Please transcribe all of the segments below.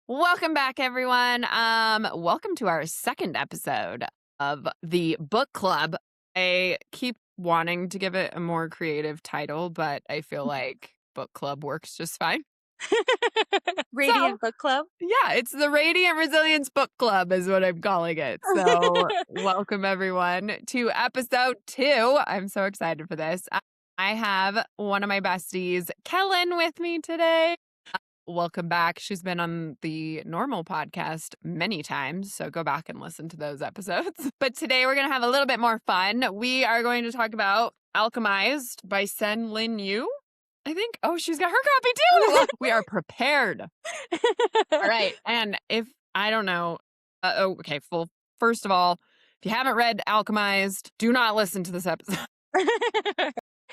Welcome back, everyone. Welcome to our second episode of the book club. I keep wanting to give it a more creative title, but I feel like book club works just fine. Radiant Book Club. Yeah, it's the Radiant Resilience Book Club is what I'm calling it. So welcome, everyone, to episode 2. I'm so excited for this. I have one of my besties, Kellyn, with me today. Welcome back. She's been on the normal podcast many times, so go back and listen to those episodes. But today we're going to have a little bit more fun. We are going to talk about Alchemised by SenLinYu, I think. Oh, she's got her copy too. We are prepared. All right. And if, I don't know. Okay. Well, first of all, if you haven't read Alchemised, do not listen to this episode.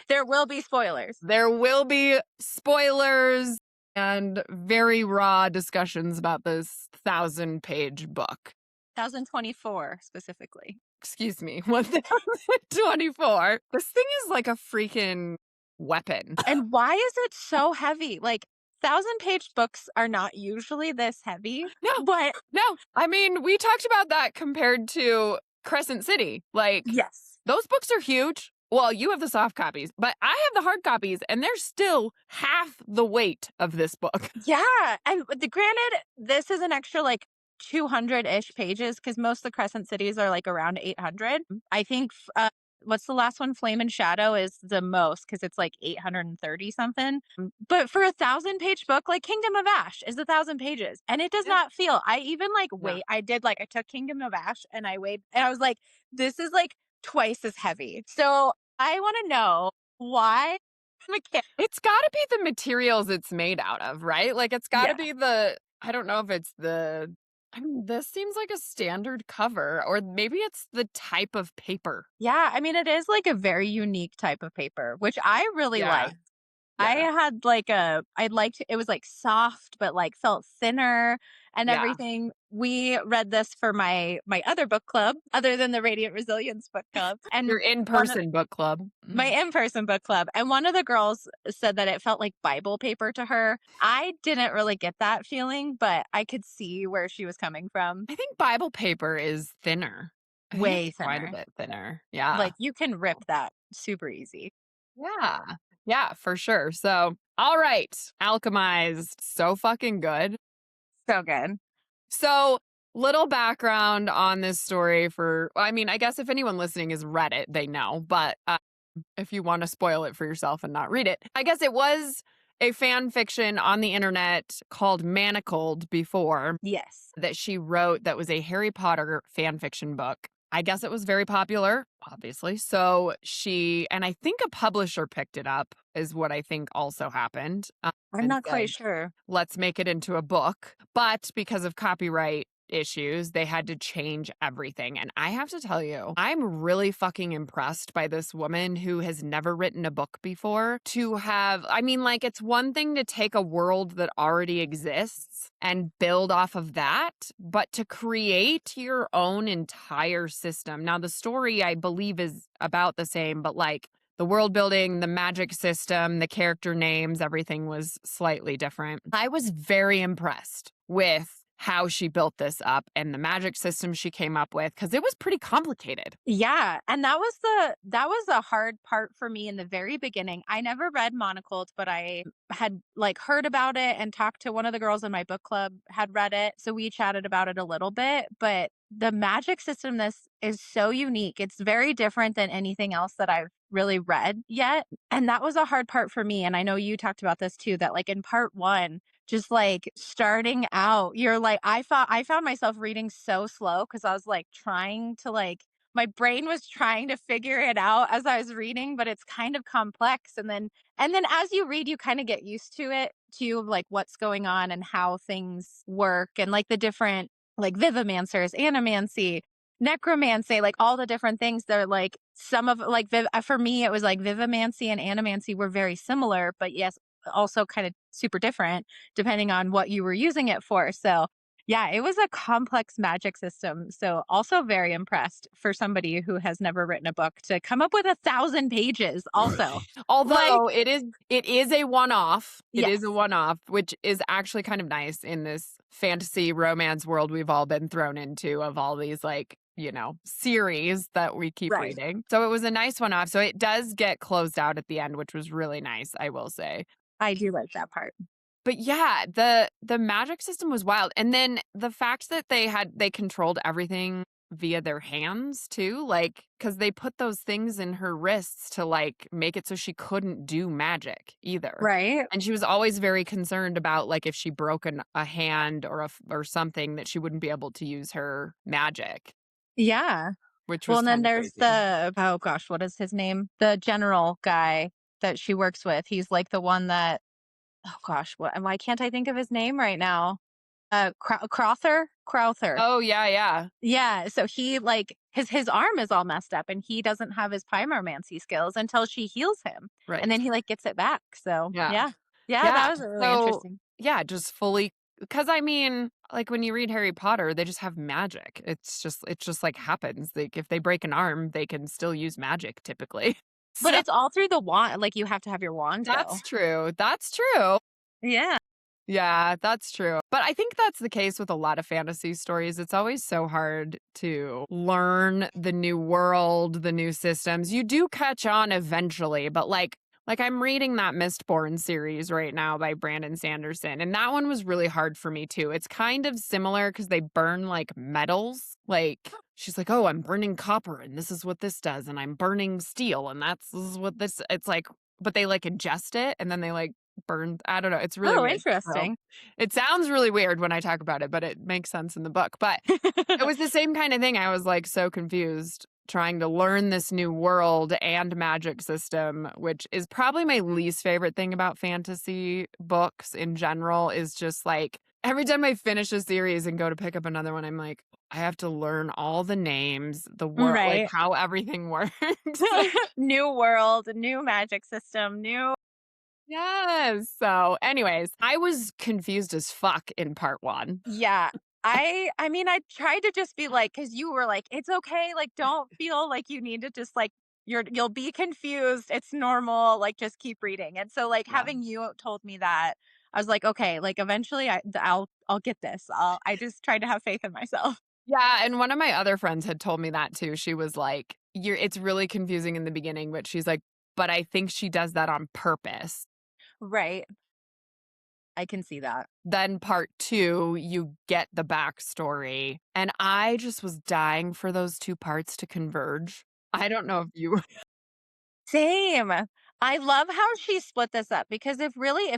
There will be spoilers. There will be spoilers and very raw discussions about this 1,000-page book. 1024 specifically. Excuse me, 1,024. This thing is like a freaking weapon. And why is it so heavy? Like 1,000-page books are not usually this heavy. No. I mean, we talked about that compared to Crescent City. Like, yes, those books are huge. Well, you have the soft copies, but I have the hard copies, and they're still half the weight of this book. Yeah. And granted, this is an extra like 200-ish pages because most of the Crescent Cities are like around 800. I think, what's the last one? Flame and Shadow is the most because it's like 830 something. But for a 1,000-page book, like Kingdom of Ash is 1,000 pages and it does not feel, I even like wait, I took Kingdom of Ash and I weighed and I was like, this is like twice as heavy. So I want to know why. It's got to be the materials it's made out of, right? Like, it's got to be I don't know if it's I mean, this seems like a standard cover, or maybe it's the type of paper. Yeah, I mean, it is like a very unique type of paper, which I really liked. Yeah. I had like it was like soft, but like felt thinner and everything. We read this for my other book club, other than the Radiant Resilience Book Club. And your in-person book club. My in-person book club. And one of the girls said that it felt like Bible paper to her. I didn't really get that feeling, but I could see where she was coming from. I think Bible paper is thinner. Way thinner. Quite a bit thinner. Yeah. Like you can rip that super easy. Yeah. Yeah, for sure. So, all right. Alchemized. So fucking good. So good. So, little background on this story I guess if anyone listening has read it, they know. But if you want to spoil it for yourself and not read it, I guess it was a fan fiction on the internet called Manacled before. Yes. That she wrote that was a Harry Potter fan fiction book. I guess it was very popular, obviously. So and I think a publisher picked it up is what I think also happened. I'm not quite sure. Let's make it into a book. But because of copyright issues, they had to change everything. And I have to tell you, I'm really fucking impressed by this woman who has never written a book before it's one thing to take a world that already exists and build off of that, but to create your own entire system. Now, the story, I believe, is about the same, but like the world building, the magic system, the character names, everything was slightly different. I was very impressed with how she built this up and the magic system she came up with, because it was pretty complicated. Yeah. And that was the hard part for me in the very beginning. I never read Manacled, but I had like heard about it and talked to one of the girls in my book club had read it. So we chatted about it a little bit, but the magic system this is so unique. It's very different than anything else that I've really read yet. And that was a hard part for me. And I know you talked about this too, that like in part 1, just like starting out, you're like, I found myself reading so slow because I was like trying to my brain was trying to figure it out as I was reading, but it's kind of complex. And then as you read, you kind of get used to it too, like what's going on and how things work and like the different like vivimancers, animancy, necromancy, like all the different things. They're like some of like for me, it was like vivimancy and animancy were very similar, but yes, also kind of super different depending on what you were using it for. So Yeah, it was a complex magic system. So also very impressed for somebody who has never written a book to come up with 1,000 pages also. Like, Although it is a one-off. It is a yes, one-off, which is actually kind of nice in this fantasy romance world we've all been thrown into of all these like, series that we keep right. reading. So it was a nice one-off. So it does get closed out at the end, which was really nice, I will say. I do like that part. But yeah, the magic system was wild. And then the fact that they controlled everything via their hands too, like cuz they put those things in her wrists to like make it so she couldn't do magic either. Right? And she was always very concerned about like if she broke a hand or something that she wouldn't be able to use her magic, Yeah. which Well, was and then kind of there's crazy. oh gosh, what is his name? The general guy that she works with. He's like the one that, oh gosh, why can't I think of his name right now? Crowther? Crowther. Oh yeah, yeah. Yeah, so he like his arm is all messed up and he doesn't have his pyromancy skills until she heals him. And Right. then he like gets it back. So, Yeah. yeah. Yeah, Yeah. that was really So, interesting. yeah, just fully because I mean, like when you read Harry Potter, they just have magic. It just like happens. Like if they break an arm, they can still use magic typically. But So it's all through the wand, like you have to have your wand though. that's true. That's true. Yeah. Yeah, that's true. But I think that's the case with a lot of fantasy stories. It's always so hard to learn the new world, the new systems. You do catch on eventually, but like I'm reading that Mistborn series right now by Brandon Sanderson, and that one was really hard for me too. It's kind of similar because they burn like metals. Like she's like, "Oh, I'm burning copper and this is what this does, and I'm burning steel and this is what this." It's like but they like ingest it and then they like burned I don't know, it's really Oh, weird. So, interesting. it sounds really weird when I talk about it, but it makes sense in the book. But it was the same kind of thing. I was, like, so confused trying to learn this new world and magic system, which is probably my least favorite thing about fantasy books in general is just, like, every time I finish a series and go to pick up another one, I'm like, I have to learn all the names, the world, like, Right. how everything works. New world, new magic system, new. Yes. So, anyways, I was confused as fuck in part 1. Yeah. I mean, I tried to just be like, cause you were like, "It's okay, like, don't feel like you need to just, like you'll be confused, it's normal, like, just keep reading." And so, like, Yeah. having you told me that, I was like, "Okay, like, eventually I'll get this." I just tried to have faith in myself. Yeah, and one of my other friends had told me that too. She was like, it's really confusing in the beginning, but she's like, but I think she does that on purpose. Right. I can see that. Then part 2, you get the backstory, and I just was dying for those 2 parts to converge. I don't know if you Same. I love how she split this up because if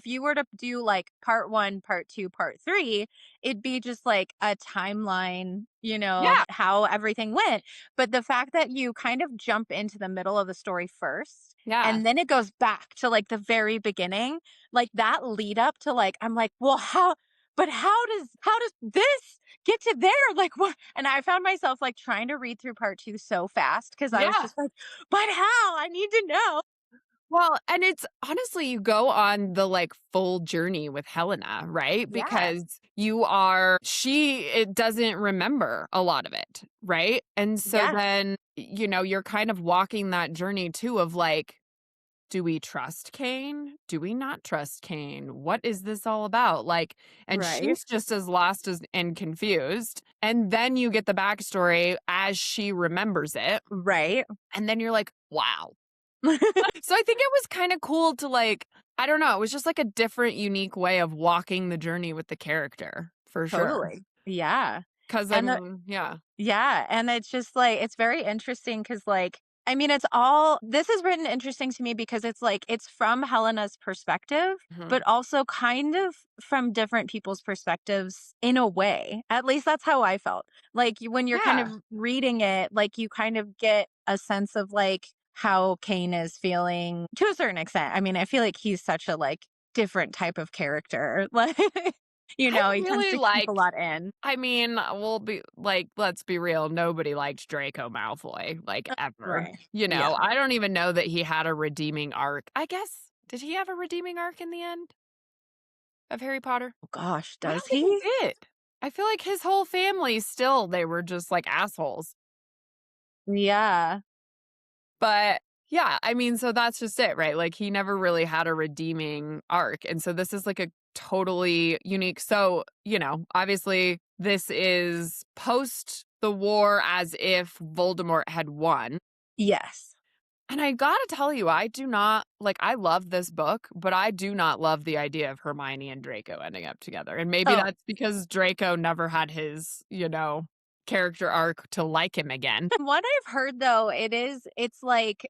you were to do like part 1, part 2, part 3, it'd be just like a timeline, of Yeah, how everything went. But the fact that you kind of jump into the middle of the story first yeah, and then it goes back to like the very beginning, like that lead up to like I'm like, "Well, how does this get to there? Like what?" And I found myself like trying to read through part 2 so fast because I was yeah. just like, "But how? I need to know." Well, and it's honestly, you go on the like full journey with Helena, right? Yeah. Because it doesn't remember a lot of it, right? And so Yeah. then, you're kind of walking that journey too of like, do we trust Kane? Do we not trust Kane? What is this all about? Like, and Right. she's just as lost as and confused. And then you get the backstory as she remembers it. Right. And then you're like, wow. So I think it was kind of cool to like, I don't know, it was just like a different, unique way of walking the journey with the character for sure. Totally. Yeah. Cause I And mean, yeah. yeah, and it's just like it's very interesting because like I mean, it's all this is written interesting to me because it's like it's from Helena's perspective, Mhm. but also kind of from different people's perspectives in a way. At least that's how I felt. Like when you're kind of Yeah. reading it, like you kind of get a sense of like how Kane is feeling to a certain extent. I mean, I feel like he's such a like different type of character. Like, I he tends really to keep a liked, lot in. I mean, we'll be like, let's be real. Nobody liked Draco Malfoy, like ever. Right. Yeah. I don't even know that he had a redeeming arc. I guess, did he have a redeeming arc in the end of Harry Potter? Oh gosh, I does don't think he he? did. I feel like his whole family still, they were just like assholes. Yeah. But yeah, I mean, so that's just it, right? Like he never really had a redeeming arc. And so this is like a totally unique. So, obviously this is post the war as if Voldemort had won. Yes. And I gotta tell you, I do not like, I love this book, but I do not love the idea of Hermione and Draco ending up together. And maybe Oh, that's because Draco never had his, character arc to like him again. what I've heard though, it's like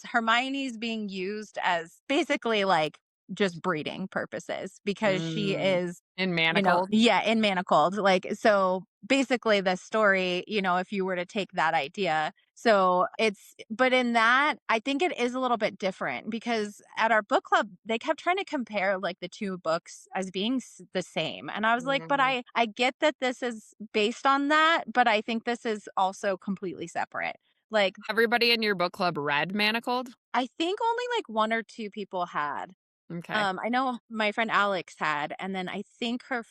Hermione's being used as basically like just breeding purposes because she Mm. is, In Manacled. yeah, in Manacled. Like, so basically the story, if you were to take that idea. So but in that, I think it is a little bit different because at our book club, they kept trying to compare like the two books as being the same. And I was like, but Mhm. I get that this is based on that, but I think this is also completely separate. Like, Everybody in your book club read Manacled? I think only like one or two people had. Okay. I know my friend Alex had, and then I think her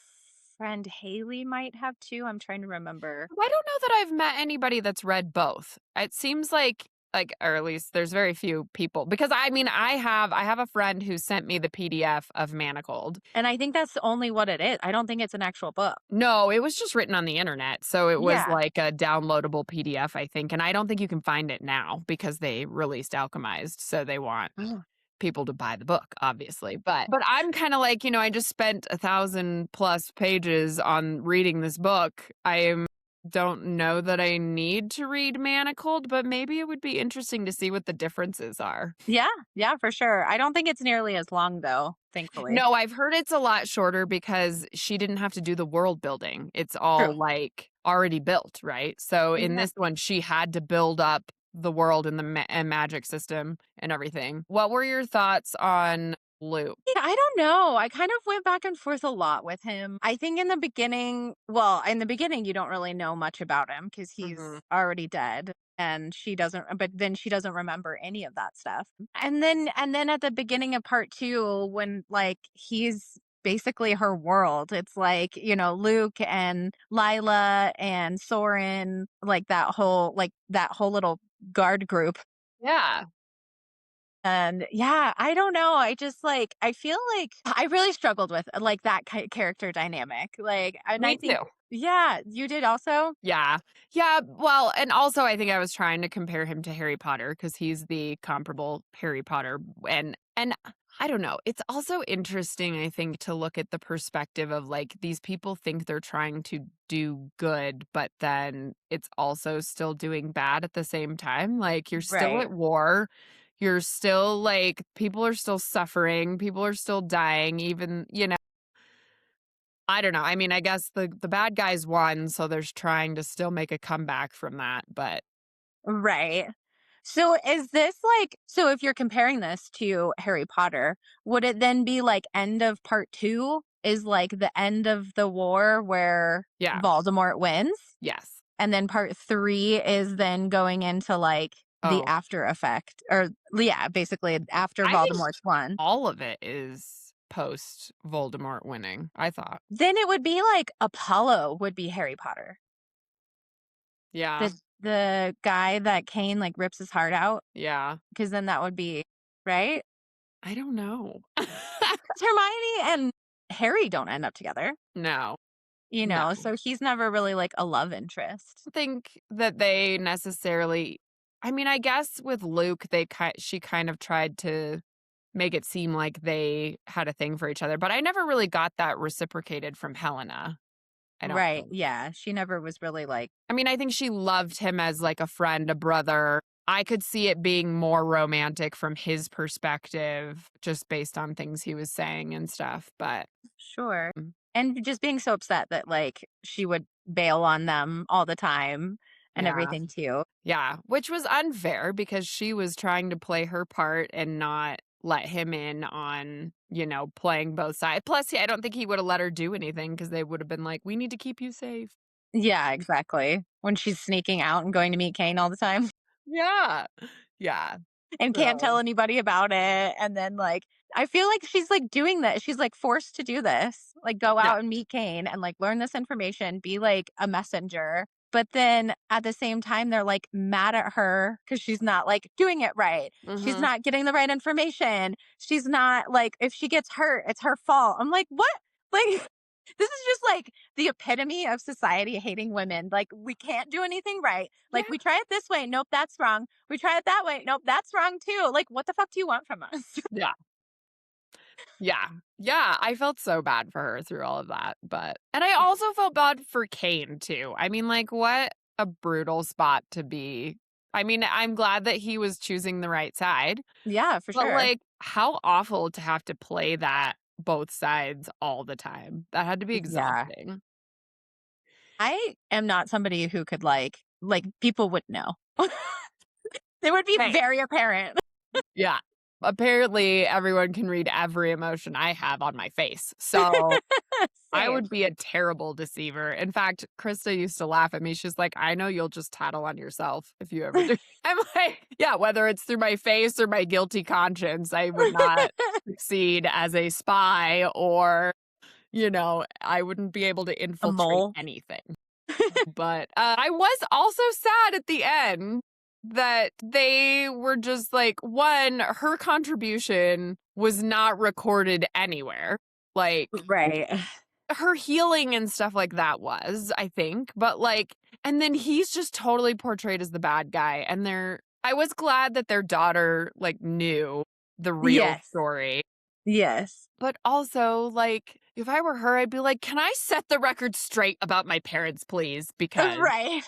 friend Haley might have too. I'm trying to remember. I don't know that I've met anybody that's read both. It seems like or at least there's very few people because I mean I have a friend who sent me the PDF of Manacled. And I think that's only what it is. I don't think it's an actual book. No, it was just written on the internet. So it was Yeah. like a downloadable PDF, I think. And I don't think you can find it now because they released Alchemized. So they want Oh. people to buy the book, obviously. But I'm kind of like, I just spent 1,000+ pages on reading this book. Don't know that I need to read Manacled, but maybe it would be interesting to see what the differences are. Yeah, yeah, for sure. I don't think it's nearly as long though, thankfully. No, I've heard it's a lot shorter because she didn't have to do the world building. It's True. all like already built, right? So in Yeah. this one, she had to build up the world and the and magic system and everything. What were your thoughts on Luke? Yeah, I don't know. I kind of went back and forth a lot with him. I think in the beginning, you don't really know much about him because Hmm. he's already dead and but then she doesn't remember any of that stuff. And then at the beginning of part two, when like he's basically her world, it's like, Luke and Lila and Soren, like that whole little guard group. Yeah, And yeah, I don't know. I just like I feel like I really struggled with like that character dynamic. Like, and I me think too. yeah, you did also. Yeah. Yeah. Well, and also I think I was trying to compare him to Harry Potter because he's the comparable Harry Potter. And I don't know. It's also interesting, I think, to look at the perspective of like these people think they're trying to do good, but then it's also still doing bad at the same time. Like you're still Right. at war. You're still like people are still suffering, people are still dying, even, I don't know. I mean, I guess the bad guys won, so there's trying to still make a comeback from that, but Right. So is this like so if you're comparing this to Harry Potter, would it then be like end of part 2 is like the end of the war where yeah. Voldemort wins? Yes. And then part 3 is then going into like the Oh, after effect or yeah, basically after I think Voldemort's won. all of it is post Voldemort winning, I thought. Then it would be like Apollo would be Harry Potter. Yeah. The guy that Kane like rips his heart out Yeah. because then that would be right. I don't know. 'Cause Hermione and Harry don't end up together, No. No. so he's never really like a love interest. Think that they necessarily I mean, I guess with Luke, she kind of tried to make it seem like they had a thing for each other, but I never really got that reciprocated from Helena. I don't Right. think. Yeah. She never was really like I mean, I think she loved him as like a friend, a brother. I could see it being more romantic from his perspective, just based on things he was saying and stuff. But sure. mm, And just being so upset that like she would bail on them all the time and yeah, everything too. yeah, which was unfair because she was trying to play her part and not let him in on, playing both sides. Plus, I don't think he would have let her do anything because they would have been like, we need to keep you safe. Yeah, exactly. When she's sneaking out and going to meet Kane all the time. Yeah. Yeah. and can't tell True. anybody about it. And then like I feel like she's like doing this. She's like forced to do this. Like go Yeah. out and meet Kane and like learn this information, be like a messenger. But then at the same time, they're like mad at her because she's not like doing it right. She's Mhm. not getting the right information. She's not like, if she gets hurt, it's her fault. I'm like, what? Like, this is just like the epitome of society hating women. Like, we can't do anything right. Yeah. Like, we try it this way. Nope, that's wrong. We try it that way. Nope, that's wrong too. Like, what the fuck do you want from us? Yeah. Yeah. Yeah, I felt so bad for her through all of that, and I also felt bad for Kane too. I mean, like, what a brutal spot to be. I mean, I'm glad that he was choosing the right side, Yeah, for but, sure. like, how awful to have to play that both sides all the time. That had to be Yeah. exhausting. I am not somebody who could like people would know. It would be Hey. very apparent. Yeah. Apparently, everyone can read every emotion I have on my face, so I Same. would be a terrible deceiver. In fact, Krista used to laugh at me. She's like, "I know you'll just tattle on yourself if you ever do." I'm like, "Yeah, whether it's through my face or my guilty conscience, I would not succeed as a spy or, I wouldn't be able to A infiltrate mole. anything." But I was also sad at the end that they were just like, one, her contribution was not recorded anywhere. Like, Right. her healing and stuff like that was, I think, but like, and then he's just totally portrayed as the bad guy. And I was glad that their daughter like knew the real Yes. story. Yes. But also, like, if I were her, I'd be like, can I set the record straight about my parents, please? Because, Right.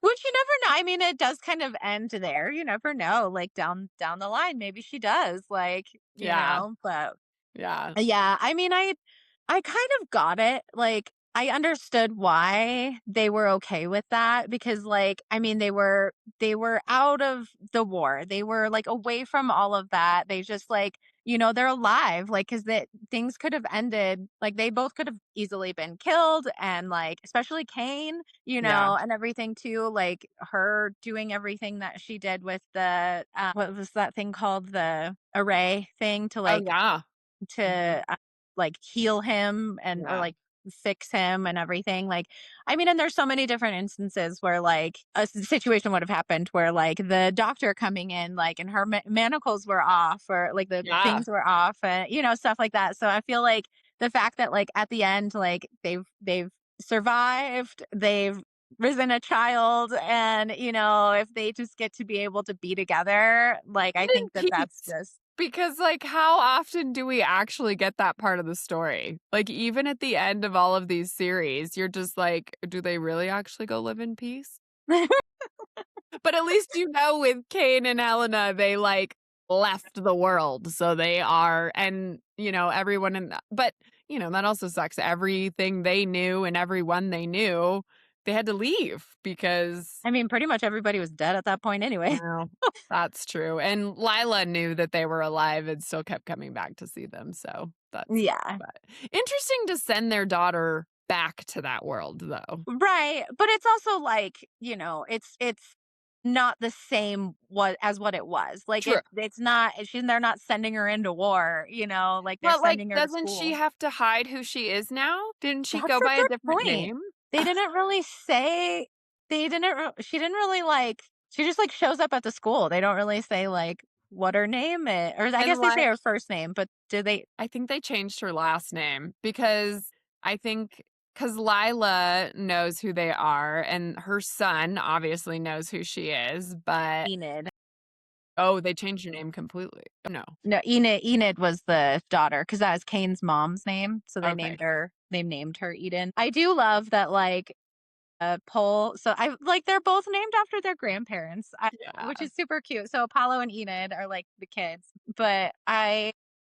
Which you never know. I mean, it does kind of end there. You never know. Like down the line, maybe she does. Like, yeah, but yeah, yeah, I mean, I kind of got it. Like, I understood why they were okay with that because like, I mean, they were out of the war. They were like away from all of that. They just like, they're alive like cuz that things could have ended. Like they both could have easily been killed and like especially Kane, yeah. and everything too, like her doing everything that she did with the what was that thing called, the array thing to Oh, like yeah, to, like, heal him and or, yeah, like, fix him and everything, like, I mean, and there's so many different instances where, like, a situation would have happened where, like, the doctor coming in, like, and her manacles were off or, like, the yeah. things were off and, stuff like that, so I feel like the fact that, like, at the end, like, they've survived, they've risen a child, and, if they just get to be able to be together, like, I And think that in that's peace. just Because, like, how often do we actually get that part of the story? Like, even at the end of all of these series, you're just like, do they really actually go live in peace? But at least with Kane and Helena, they like left the world. So they are, and everyone but that also sucks. Everything they knew and everyone they knew, they had to leave because, I mean, pretty much everybody was dead at that point anyway. well, that's true. And Lila knew that they were alive and still kept coming back to see them. So that's, Yeah. but interesting to send their daughter back to that world, though. Right. But it's also like, it's not the same what as what it was. Like True. it's not they're not sending her into war, like they're But, like, sending her to doesn't she school. have to hide who she is now? Didn't she That's go a by a good different point. name? They didn't really say she didn't really like she just like shows up at the school. They don't really say like what her name is. Or I And guess they say like, her first name, but do they I think they changed her last name because I think because Lila knows who they are, and her son obviously knows who she is, but Enid? oh, they changed her name completely. Oh, no. No, Enid was the daughter because that was Kane's mom's name, so Okay. they named her Eden. I do love that, like, Pole so I like, they're both named after their grandparents, which Yeah. is super cute. So Apollo and Enid are, like, the kids, but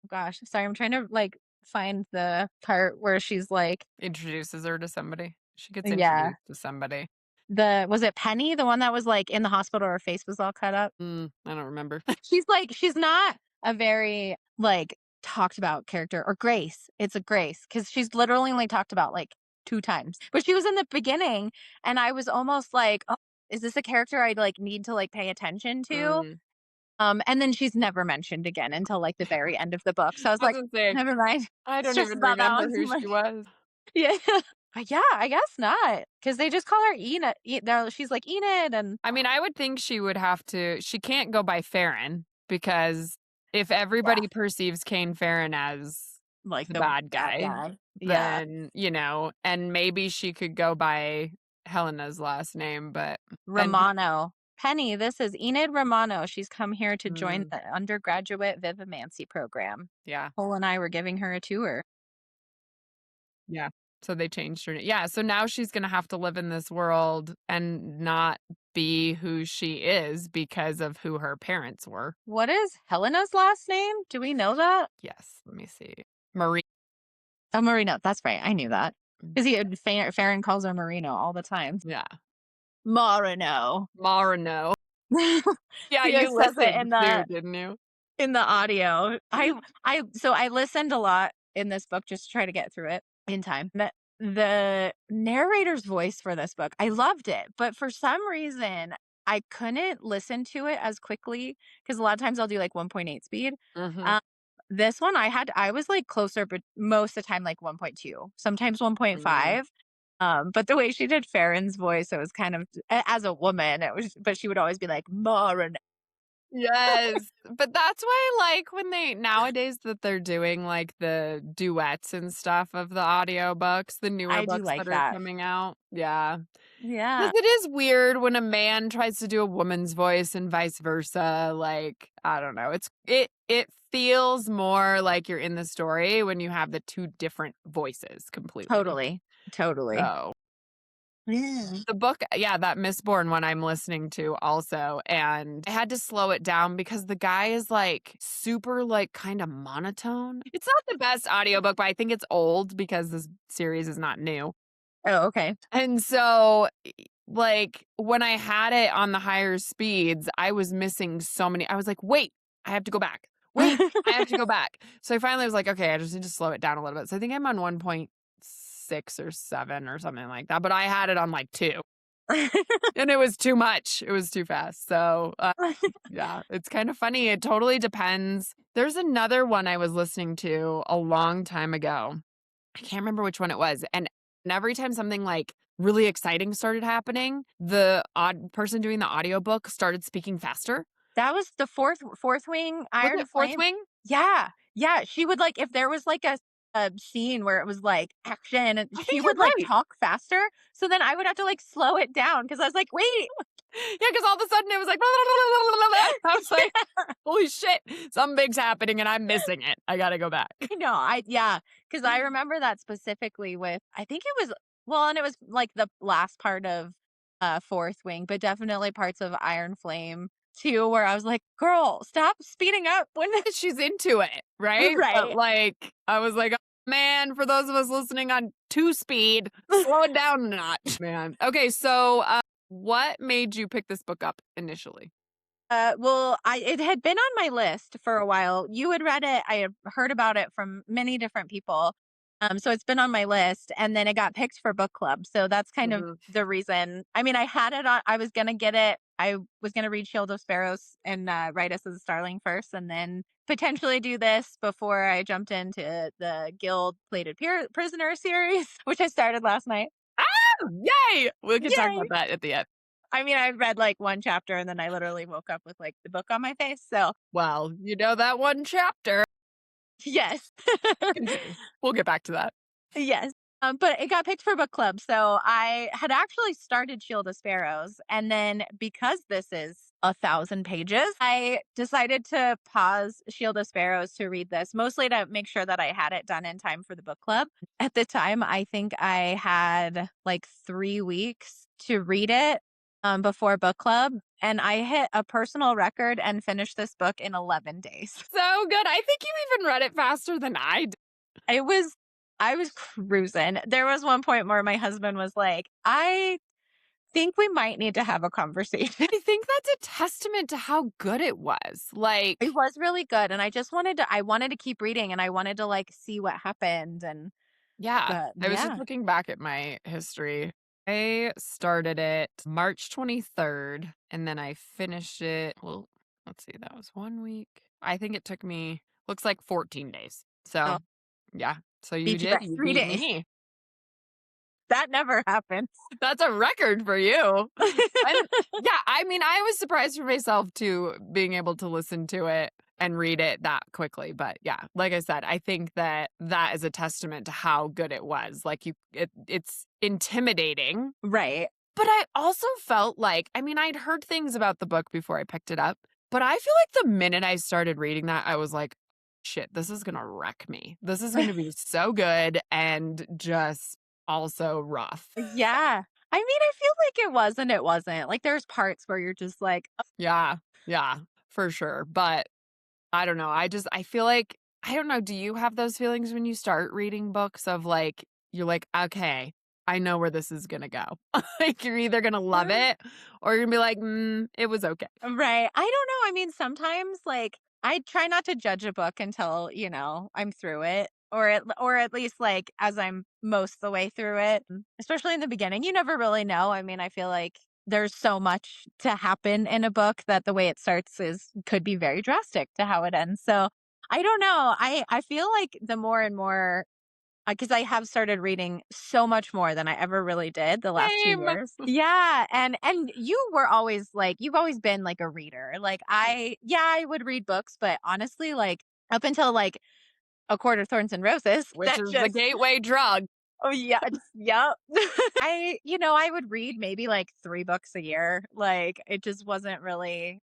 gosh, sorry, I'm trying to, like, find the part where she's like Introduces her to somebody. She gets yeah, introduced to somebody. was it Penny, the one that was, like, in the hospital, her face was all cut up? I don't remember. She's not a very, like, talked about character or Grace. It's a Grace because she's literally only talked about, like, 2 times. But she was in the beginning, and I was almost like, "Oh, is this a character I'd, like, need to, like, pay attention to?" Mm. And then she's never mentioned again until like the very end of the book. So I was I was like, gonna say, never mind. I don't Stress even about that remember one too who much. she was. Yeah. But yeah, I guess not. Because they just call her Enid. She's like Enid and I mean, I would think she would have to she can't go by Farron because if yeah, everybody perceives Kane Farron as like the the bad bad guy, guy. Yeah. then, and maybe she could go by Helena's last name, but and Romano. Penny, this is Enid Romano. She's come here to join mm, the undergraduate vivimancy program. yeah, Cole and I were giving her a tour. yeah. So they changed her yeah, so now she's gonna have to live in this world and not be who she is because of who her parents were. What is Helena's last name? Do we know that? Yes, let me see. Marie. Oh, Marino. That's right. I knew that. Because Farron calls her Marino all the time. Yeah. Marino. Marino. Yeah, He always you says it listened too, didn't you? in the audio. I listened a lot in this book just to try to get through it in time. The narrator's voice for this book, I loved it, but for some reason I couldn't listen to it as quickly because a lot of times I'll do like 1.8 speed. Mhm. Um, this one I was like closer, but most of the time like 1.2, sometimes Mm. 1.5. But the way she did Farron's voice, it was kind of as a woman, it was, but she would always be like, Marin. Yes, but that's why, like, when they nowadays that they're doing, like, the duets and stuff of the audiobooks, the newer I do books like that are that. coming out. Yeah. Yeah, Because it is weird when a man tries to do a woman's voice and vice versa, like, I don't know, it feels more like you're in the story when you have the 2 different voices completely. totally. Totally. So Yeah. the book, yeah, that Mistborn one I'm listening to also, and I had to slow it down because the guy is, like, super, like, kinda monotone. It's not the best audiobook, but I think it's old because this series is not new. Oh, okay. And so, like, when I had it on the higher speeds, I was missing so many I was like, "Wait, I have to go back. Wait, I have to go back." So I finally was like, "Okay, I just need to slow it down a little bit." So I think I'm on 1.6 or 7 or something like that, but I had it on, like, 2. And it was too much. It was too fast. So, yeah, it's kind of funny. It totally depends. There's another one I was listening to a long time ago. I can't remember which one it was. And every time something like really exciting started happening, the odd person doing the audiobook started speaking faster. That was the fourth wing Was Iron it Fourth Flame? Wing? Yeah. Yeah, she would, like if there was, like, a scene where it was, like, action, and I she think would, you're like, right. talk faster, so then I would have to, like, slow it down because I was like, "Wait." Yeah, because all of a sudden it was like, I was like, holy shit, something big's happening and I'm missing it. I got to go back. No, yeah, because I remember that specifically with I think it was well, and it was, like, the last part of, Fourth Wing, but definitely parts of Iron Flame too, where I was like, "Girl, stop speeding up when" She's into it, right? But, Right. like, I was like, "Oh, man, for those of us listening on 2 speed, slow it down a notch, man." Okay, so, what made you pick this book up initially? Well, I it had been on my list for a while. You had read it. I had heard about it from many different people. So it's been on my list, and then it got picked for book club. So that's kind of Mhm. the reason. I mean, I had it on. I was gonna get it. I was gonna read Shield of Sparrows and write us as a Starling first, and then potentially do this before I jumped into the Guild Plated Prisoner series, which I started last night. Oh, yay! We can talk Yay! about that at the end. I mean, I read like one chapter, and then I literally woke up with like the book on my face. So Well, you know that one chapter. yes. Continue. We'll get back to that. Yes. But it got picked for book club. So I had actually started Shield of Sparrows. And then because this is 1,000 pages, I decided to pause Shield of Sparrows to read this, mostly to make sure that I had it done in time for the book club. At the time, I think I had like 3 weeks to read it before book club. And I hit a personal record and finished this book in 11 days. So good. I think you even read it faster than I did. It was I was cruising. There was one point where my husband was like, "I think we might need to have a conversation." I think that's a testament to how good it was. It Like, was really good, and I wanted to keep reading, and I wanted to, like, see what happened, and yeah, but I was just yeah. looking back at my history. I started it March 23rd and then I finished it. Well, let's see, that was 1 week. I think it took me, looks like 14 days. Oh, So, yeah. So beat you by you 3 beat days. me. That never happens. That's a record for you. And yeah, I mean, I was surprised for myself too, being able to listen to it and read it that quickly. But yeah, like I said, I think that that is a testament to how good it was. Like it's intimidating. Right. But I also felt like, I mean, I'd heard things about the book before I picked it up, but I feel like the minute I started reading that, I was like, shit, this is going to wreck me. This is going to be so good and just also rough. Yeah. I mean, I feel like it was and it wasn't. Like, there's parts where you're just like, Yeah, yeah, for sure. But I don't know. I feel like, I don't know. Do you have those feelings when you start reading books of like, you're like, okay, I know where this is going to go. Like, you're either going to love it or you're going to be like, it was okay. right. I don't know. I mean, sometimes like I try not to judge a book until, I'm through it or at least like as I'm most the way through it, especially in the beginning. You never really know. I mean, I feel like there's so much to happen in a book that the way it starts is could be very drastic to how it ends. So, I don't know. I feel like the more and more because I have started reading so much more than I ever really did the last 2 Same. years. Yeah, and you were always like you've always been like a reader. Like I would read books, but honestly, like up until like A Court of Thorns and Roses, Which that is the just gateway drug. oh yeah, yep. I would read maybe like 3 books a year. Like it just wasn't really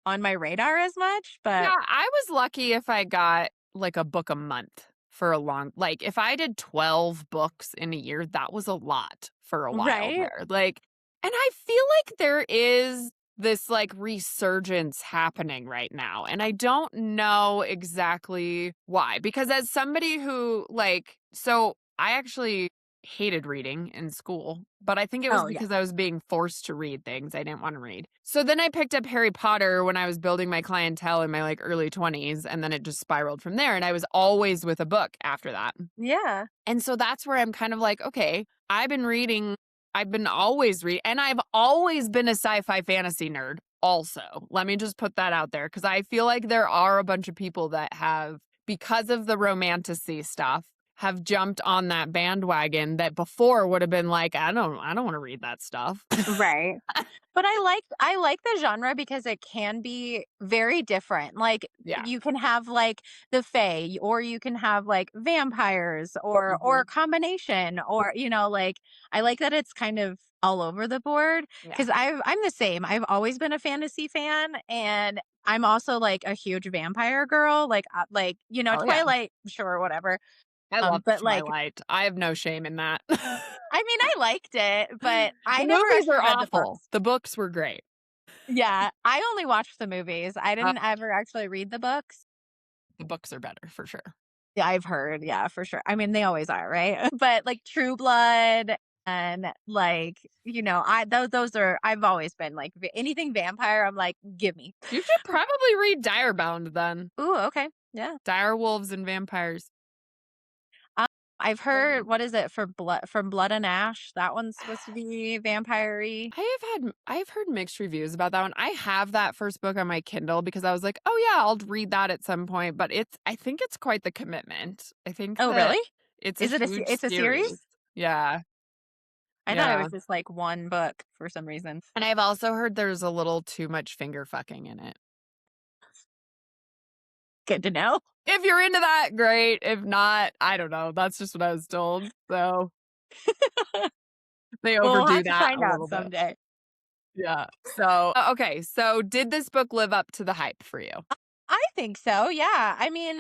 on my radar as much, Yeah, but I was lucky if I got like a book a month for a long, like if I did 12 books in a year, that was a lot for a while right? there. Like, and I feel like there is this like resurgence happening right now. And I don't know exactly why. Because as somebody who like, so I actually hated reading in school, but I think it was Oh yeah. because I was being forced to read things I didn't want to read. So then I picked up Harry Potter when I was building my clientele in my like early 20s, and then it just spiraled from there, and I was always with a book after that. Yeah. And so that's where I'm kind of like, okay, I've been reading, I've been always reading, and I've always been a sci-fi fantasy nerd also. Let me just put that out there because I feel like there are a bunch of people that have, because of the romantasy stuff, have jumped on that bandwagon that before would have been like, I don't want to read that stuff. Right. But I like the genre because it can be very different. Like Yeah. you can have like the fae or you can have like vampires or a Mhm. combination or like I like that it's kind of all over the board Yeah. cuz I'm the same. I've always been a fantasy fan and I'm also like a huge vampire girl like Oh yeah. Twilight sure whatever. I love But like Twilight. I have no shame in that. I mean I liked it, but The I never movies actually are read the awful. books. The books were great. Yeah, I only watched the movies. I Uh, didn't ever actually read the books. the books are better for sure. Yeah, I've heard. Yeah, for sure. I mean, they always are, right? But like True Blood and like, I those are I've always been like anything vampire, I'm like, give me. You should probably read Direbound then. Ooh, okay. Yeah. Dire Wolves and Vampires. Um, I've heard Um, what is it for blood from Blood and Ash? That one's supposed to be vampire-y. I've heard mixed reviews about that one. I have that first book on my Kindle because I was like, "Oh yeah, I'll read that at some point," but I think it's quite the commitment. I think Oh, that really? it's a Is it huge it's a series. series? Yeah. I thought it Yeah. was just like one book for some reason. And I've also heard there's a little too much finger fucking in it. Good to know. If you're into that, great. If not, I don't know. That's just what I was told. So they Well, we'll overdo have to that find a out little bit. someday. Yeah. So, okay. So, did this book live up to the hype for you? I think so. Yeah. I mean,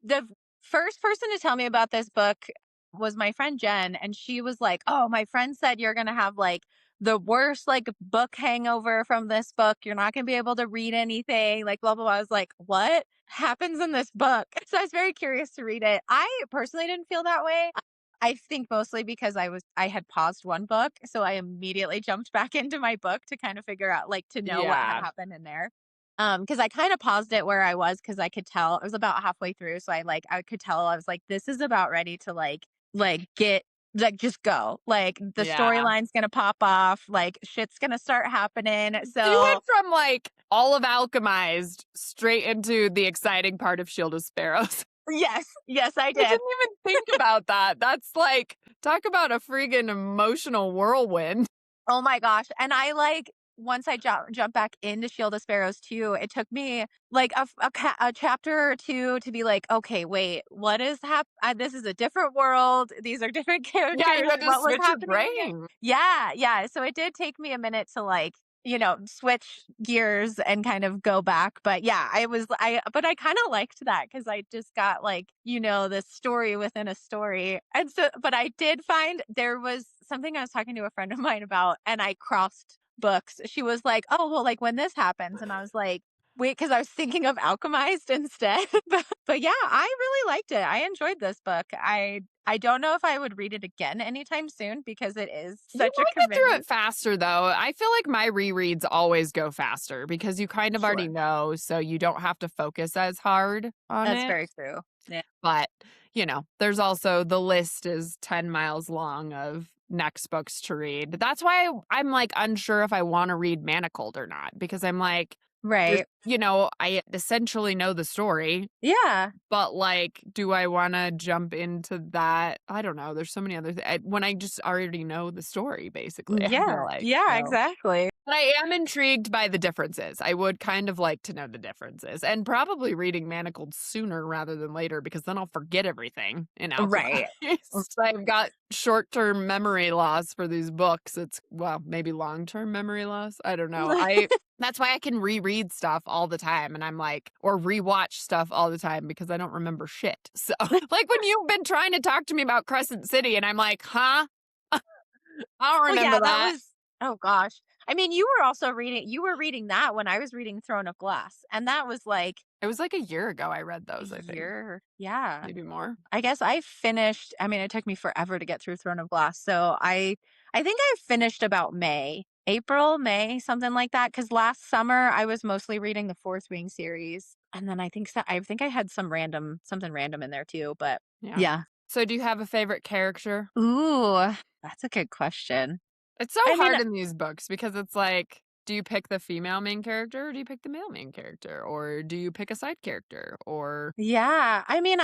the first person to tell me about this book was my friend Jen, and she was like, "Oh, my friend said you're going to have like the worst like book hangover from this book. You're not going to be able to read anything, like blah blah blah." I was like, "What happens in this book?" So I was very curious to read it. I personally didn't feel that way. I think mostly because I had paused one book, so I immediately jumped back into my book to kind of figure out like to know what had Yeah. happened in there. Because I kind of paused it where I was because I could tell it was about halfway through. So I could tell I was like, this is about ready to like get like, just go. Like, the Yeah. storyline's gonna pop off, like, shit's gonna start happening. So you So went from like all of Alchemized straight into the exciting part of Shield of Sparrows. yes, yes, I I did. didn't even think about that. That's like, talk about a freaking emotional whirlwind. Oh my gosh, and I, like, once I jump back into Shield of Sparrows too, it took me, like, a chapter or 2 to be like, "Okay, wait, what is this is a different world, these are different Yeah, you characters, had to what was switch your happening?" brain. Yeah, yeah, so it did take me a minute to, like, switch gears and kind of go back, but yeah, I kinda liked that because I just got, like, this story within a story, and so but I did find there was something I was talking to a friend of mine about, and I crossed books. She was like, "Oh, well, like, when this happens," and I was like, "Wait," because I was thinking of Alchemized instead, but yeah, I really liked it. I enjoyed this book. I don't know if I would read it again anytime soon because it is You such a might get through it commitment. faster though. I feel like my rereads always go faster because you kind of already Sure. know, so you don't have to focus as hard on That's it. very true. Yeah. But, there's also the list is 10 miles long of next books to read. That's why I'm like unsure if I want to read Manacled or not because I'm like, Right. I essentially know the story, Yeah. but like, do I want to jump into that? I don't know. There's so many other things when I just already know the story, basically. I feel Yeah. like Yeah, so. exactly. But I am intrigued by the differences. I would kind of like to know the differences and probably reading Manacled sooner rather than later because then I'll forget everything in Right. Alchemist. I've got short-term memory loss for these books. It's well, maybe long-term memory loss. I don't know. I That's why I can reread stuff all the time and I'm like or rewatch stuff all the time because I don't remember shit. So, like when you've been trying to talk to me about Crescent City and I'm like, "Huh? I don't Well, remember yeah, that that." was oh gosh. I mean, you were reading that when I was reading Throne of Glass, and that was like It was like a year ago I read a those, I think. year. Yeah. Maybe more. I guess I finished I mean, it took me forever to get through Throne of Glass, so I think I finished about May. April, May, something like that. Because last summer, I was mostly reading the Fourth Wing series, and then I think I had something random in there too, but Yeah. yeah. So do you have a favorite character? Ooh, that's a good question. It's so I mean, hard in these books because it's like, do you pick the female main character or do you pick the male main character? Or do you pick a side character? Or yeah, I mean,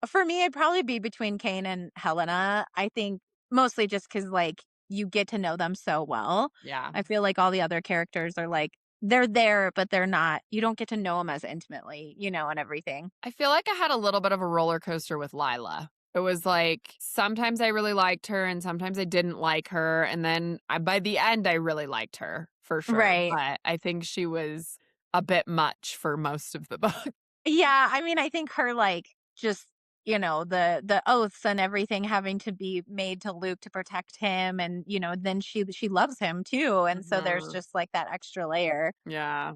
for me, it'd probably be between Kane and Helena. I think mostly just because, like, you get to know them so well. yeah. I feel like all the other characters are like, they're there, but they're not, you don't get to know them as intimately, and everything. I feel like I had a little bit of a roller coaster with Lila. It was like sometimes I really liked her and sometimes I didn't like her. And then by the end, I really liked her for sure. Right. But I think she was a bit much for most of the book. Yeah, I mean, I think her, like, just, the oaths and everything having to be made to Luke to protect him, and, then she loves him too, and so there's Mhm. just, like, that extra layer. Yeah.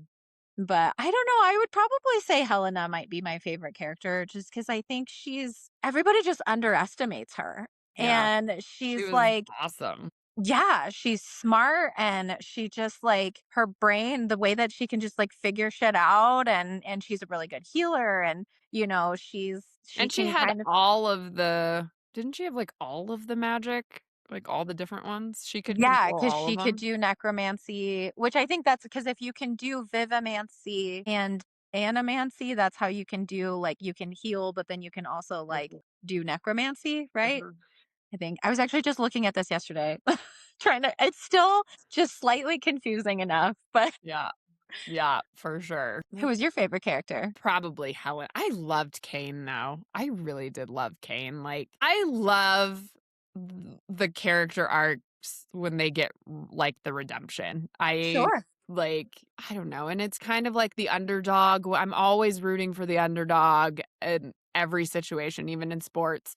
But I don't know, I would probably say Helena might be my favorite character just because I think everybody just underestimates her, Yeah. and She she's, was like, awesome. yeah, she's smart, and she just, like, her brain, the way that she can just, like, figure shit out, and she's a really good healer, and, she And she can had kind of all of the didn't she have, like, all of the magic? Like, all the different ones? She could yeah, control because all of she could them. do necromancy, which I think that's because if you can do vivimancy and animancy, that's how you can do, like, you can heal, but then you can also, like, Mhm, do necromancy, right? mhm. I think. I was actually just looking at this yesterday, it's still just slightly confusing enough, but Yeah. Yeah, for sure. who was your favorite character? Probably Helen. I loved Kane, though. I really did love Kane. Like, I love the character arcs when they get, like, the redemption. Sure. I don't know, and it's kind of like the underdog. I'm always rooting for the underdog in every situation, even in sports.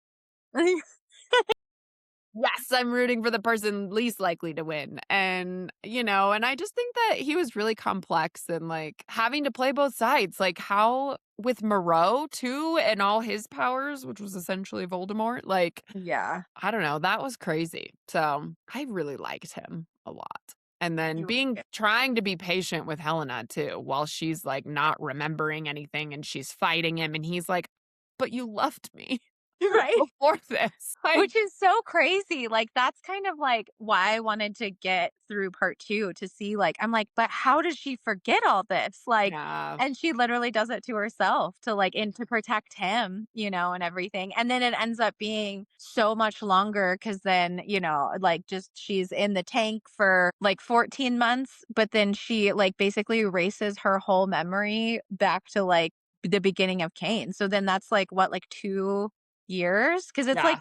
Yes, I'm rooting for the person least likely to win. And I just think that he was really complex and like having to play both sides. Like how with Moreau too and all his powers, which was essentially Voldemort, like Yeah. I don't know, that was crazy. So I really liked him a lot. And then He was being good. trying to be patient with Helena too, while she's like not remembering anything and she's fighting him and he's like, but you loved me. Right. before this. Which is so crazy. Like, that's kind of like why I wanted to get through part 2 to see, like, I'm like, but how does she forget all this? Like, Yeah. and she literally does it to herself to like, and to protect him, and everything. And then it ends up being so much longer because then, like, just she's in the tank for like 14 months, but then she like basically erases her whole memory back to like the beginning of Kane. So then that's like what, like 2 years? Because Yeah.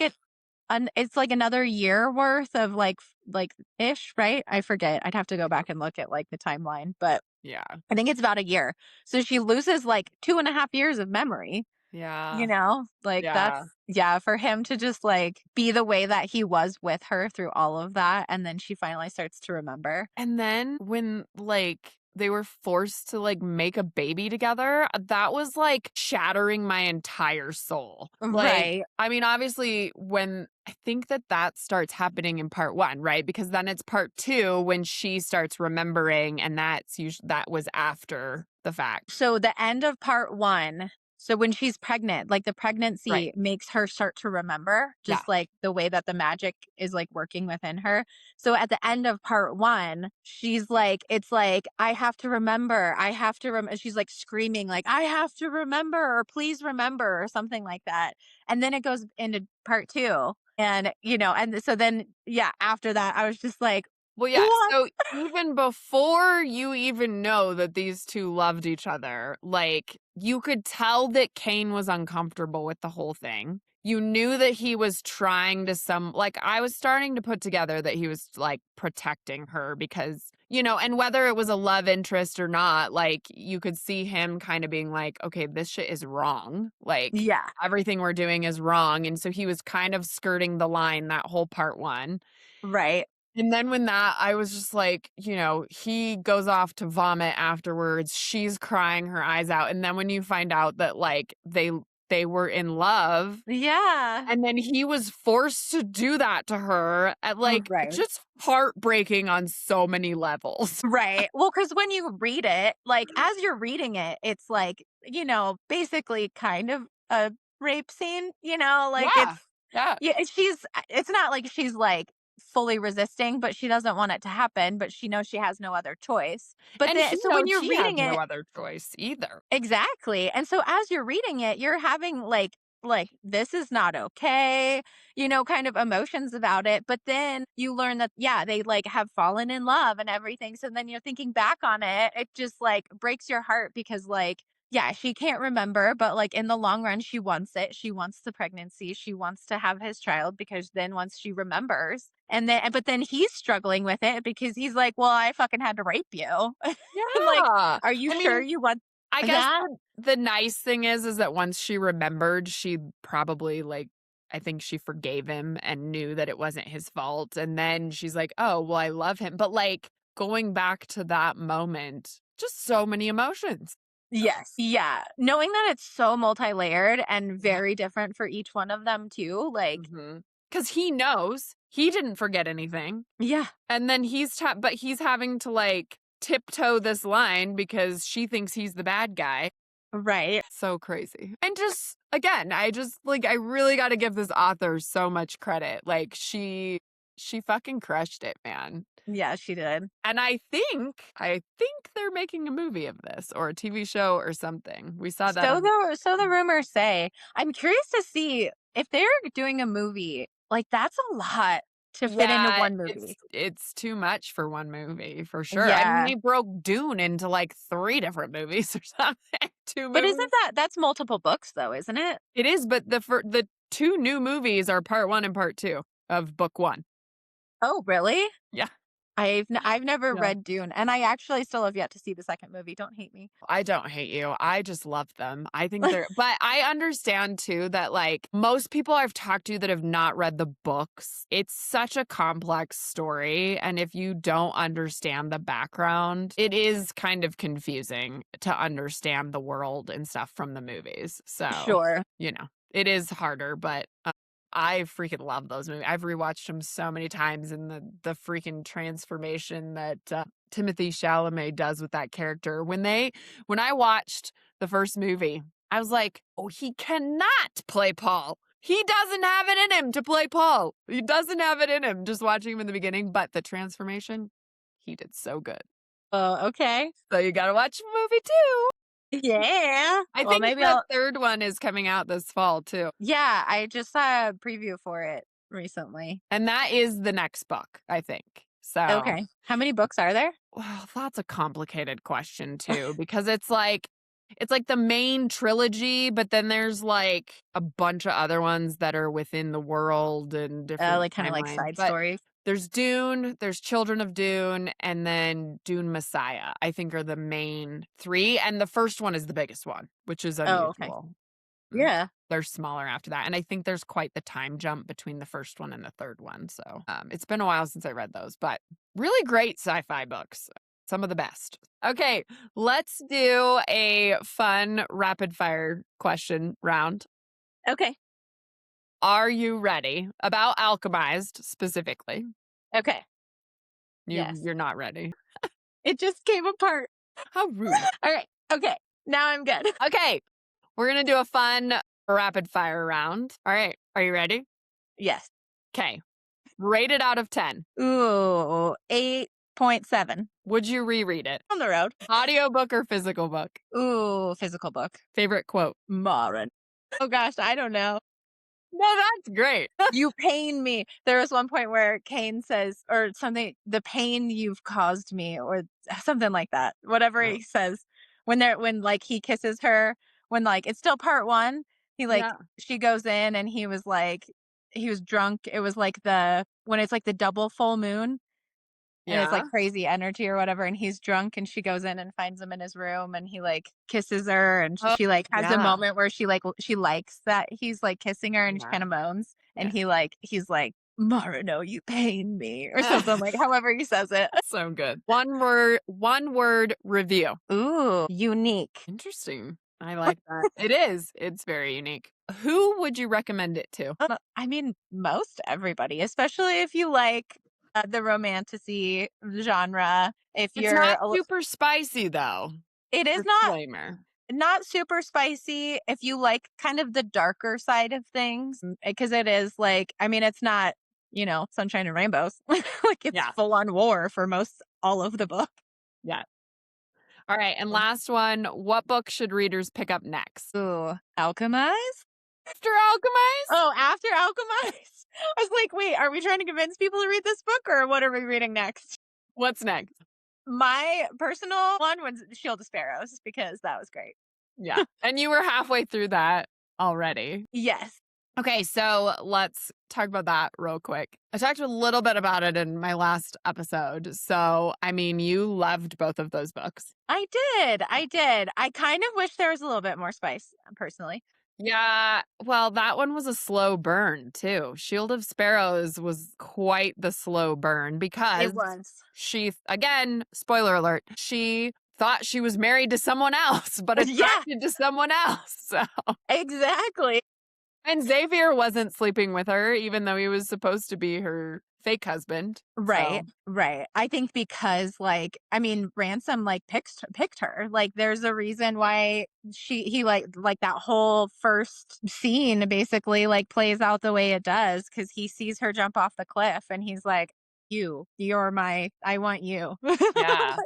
it's like another year worth of like ish, right? I forget. I'd have to go back and look at like the timeline, but Yeah. I think it's about a year. So she loses like 2.5 years of memory, Yeah. like Yeah. that's, yeah, for him to just like be the way that he was with her through all of that. And then she finally starts to remember. And then when, like, they were forced to, like, make a baby together, that was, like, shattering my entire soul. Like, Right. I mean, obviously, when I think that starts happening in part 1, right? Because then it's part 2 when she starts remembering, and that was after the fact. So the end of part 1, so when she's pregnant, like the Right. pregnancy makes her start to remember, Yeah. just like the way that the magic is like working within her. So at the end of part 1, she's like, it's like, I have to remember. I have to remember. She's like screaming, like, I have to remember, or please remember, or something like that. And then it goes into part 2. And so then, yeah, after that, I was just like, Well, yeah, what? so even before you even know that these 2 loved each other, like, you could tell that Kane was uncomfortable with the whole thing. You knew that he was trying to I was starting to put together that he was, like, protecting her because, and whether it was a love interest or not, like, you could see him kinda being like, "Okay, this shit is wrong. Like, Yeah, everything we're doing is wrong," and so he was kind of skirting the line that whole part 1. right. And then when I was just like, he goes off to vomit afterwards, she's crying her eyes out, and then when you find out that, like, they were in love, Yeah. and then he was forced to do that to her at, like, Right. just heartbreaking on so many levels. Right. Well, because when you read it, like, as you're reading it, it's like, basically kind of a rape scene, like Yeah. Yeah. yeah, it's not like she's like fully resisting, but she doesn't want it to happen, but she knows she has no other choice. But And then, he so when knows you're he has reading no it, other choice either. exactly. And so as you're reading it, you're having like this is not okay, kind of emotions about it. But then you learn that yeah, they like have fallen in love and everything. So then you're thinking back on it, it just like breaks your heart because like yeah, she can't remember, but like in the long run she wants it. She wants the pregnancy. She wants to have his child because then once she remembers but then he's struggling with it because he's like, "Well, I fucking had to rape you." And like, Yeah. "Are you I sure mean, you want I guess that?" the nice thing is that once she remembered, she probably, like, I think she forgave him and knew that it wasn't his fault, and then she's like, "Oh, well, I love him." But, like, going back to that moment, just so many emotions. Yes. Yeah. Knowing that it's so multi-layered and Yeah. very different for each one of them too, like, Because he knows he didn't forget anything, yeah, and then but he's having to, like, tiptoe this line because she thinks he's the bad guy. right. So crazy. And just again, I really gotta give this author so much credit. Like, she fucking crushed it, man. Yeah, she did. And I think they're making a movie of this or a TV show or something. We saw that on. So the rumors say. I'm curious to see if they're doing a movie, like that's a lot to fit into Yeah, one it's movie. it's too much for one movie for sure. I mean, Yeah. they broke Dune into like 3 different movies or something. 2 But isn't movies. that's multiple books though, isn't it? It is, but the 2 new movies are part 1 and part 2 of book 1. Oh, really? Yeah. I've never Yeah. read Dune, and I actually still have yet to see the second movie. Don't hate me. I don't hate you. I just love them. I think but I understand too that like most people I've talked to that have not read the books, it's such a complex story. And if you don't understand the background, it is kind of confusing to understand the world and stuff from the movies. So, Sure. it is harder, but I freaking love those movies. I've rewatched them so many times, and the freaking transformation that Timothy Chalamet does with that character. When I watched the first movie, I was like, "Oh, he cannot play Paul." He doesn't have it in him to play Paul. He doesn't have it in him just watching him in the beginning, but the transformation, he did so good. Oh, okay. So you got to watch the movie too. Yeah. I Well, think maybe the I'll. third one is coming out this fall too. Yeah, I just saw a preview for it recently. And that is the next book, I think. So, Okay. How many books are there? well, that's a complicated question too, because it's like the main trilogy, but then there's like a bunch of other ones that are within the world and different Like kind of like timelines. side But stories. there's Dune, there's Children of Dune, and then Dune Messiah, I think are the main three. And the first one is the biggest one, which is Oh, okay. unusual. Yeah. They're smaller after that. And I think there's quite the time jump between the first one and the third one. So it's been a while since I read those, but really great sci-fi books. Some of the best. Okay, let's do a fun rapid fire question round. Okay. Are you ready? About Alchemised specifically. Okay. You, Yes. You're not ready. It just came apart. How rude. All right. Okay. Now I'm good. Okay, we're going to do a fun rapid fire round. All right, are you ready? Yes. Okay, rate it out of 10. Ooh, 8.7. Would you reread it? On the road. Audiobook or physical book? Ooh, physical book. Favorite quote? Marin. Oh gosh, I don't know. No, that's great. You pain me. There was one point where Kane says, or something, the pain you've caused me, or something like that. Whatever he says when like he kisses her, when like it's still part one, he like Yeah. she goes in and he was drunk. It was like when it's like the double full moon. And it's like crazy energy or whatever, and he's drunk, and she goes in and finds him in his room, and he like kisses her, and Oh, she like has a yeah. moment where she likes that he's like kissing her, and she Yeah. kind of moans, and Yeah. he's like, Marino, you pain me, or something like however he says it. So good. One word review. Ooh, unique. Interesting. I like that. It is. It's very unique. Who would you recommend it to? I mean, most everybody, especially if you like the romantasy genre. If It's you're, not super spicy though. it is Disclaimer. not super spicy if you like kind of the darker side of things, because it is like, I mean, it's not, sunshine and rainbows. Like it's Yeah. full on war for all of the book. Yeah. All right. And last one, what book should readers pick up next? Ooh, Alchemized? After Alchemized? Oh, after Alchemized. I was like, wait, are we trying to convince people to read this book, or what are we reading next? What's next? My personal one was Shield of Sparrows, because that was great. Yeah. And you were halfway through that already. Yes. Okay, so let's talk about that real quick. I talked a little bit about it in my last episode. So, I mean, you loved both of those books. I did. I kind of wish there was a little bit more spice, personally. Yeah, well, that one was a slow burn too. Shield of Sparrows was quite the slow burn because It was. she, again, spoiler alert, she thought she was married to someone else, but Yeah. attracted to someone else. So. Exactly. And Xavier wasn't sleeping with her, even though he was supposed to be her fake husband. Right. So. Right. I think because Ransom picked her. Like there's a reason why he like that whole first scene basically like plays out the way it does, because he sees her jump off the cliff and he's like, I want you. Yeah.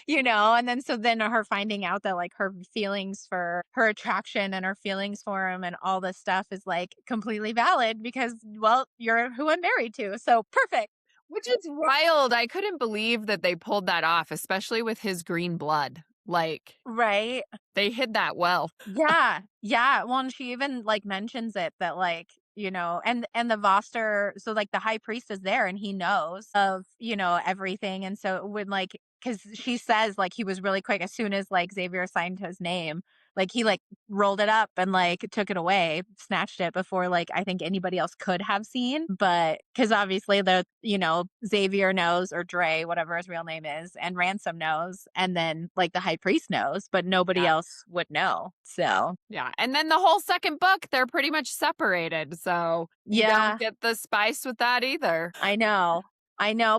And then her finding out that like her feelings for her attraction and her feelings for him and all this stuff is like completely valid because, well, you're who I'm married to. So perfect. Which is wild. I couldn't believe that they pulled that off, especially with his green blood. Like, right. They hid that well. Yeah. Yeah. Well, and she even like mentions it that like, and the Voster, so like the high priest is there and he knows of, everything. And so when like, because she says like he was really quick as soon as like Xavier signed his name, like he like rolled it up and like took it away, snatched it before like I think anybody else could have seen. But because obviously Xavier knows, or Dre, whatever his real name is, and Ransom knows, and then like the high priest knows, but nobody else would know. So yeah. And then the whole second book, they're pretty much separated. So you don't get the spice with that either. I know.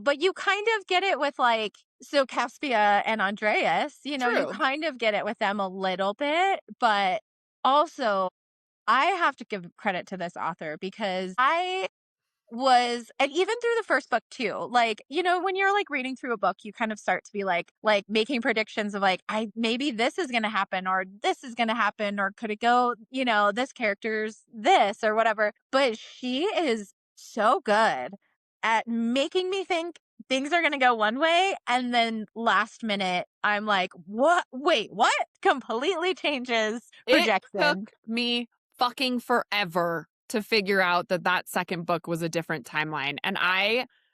But you kind of get it with like, so Caspia and Andreas, you kind of get it with them a little bit, but also I have to give credit to this author because I was, and even through the first book too, like, when you're like reading through a book, you kind of start to be like making predictions of like, maybe this is going to happen or this is going to happen or could it go, this character's this or whatever. But she is so good at making me think things are going to go one way. And then last minute, I'm like, what? Wait, what? Completely changes It took projection. me fucking forever to figure out that second book was a different timeline.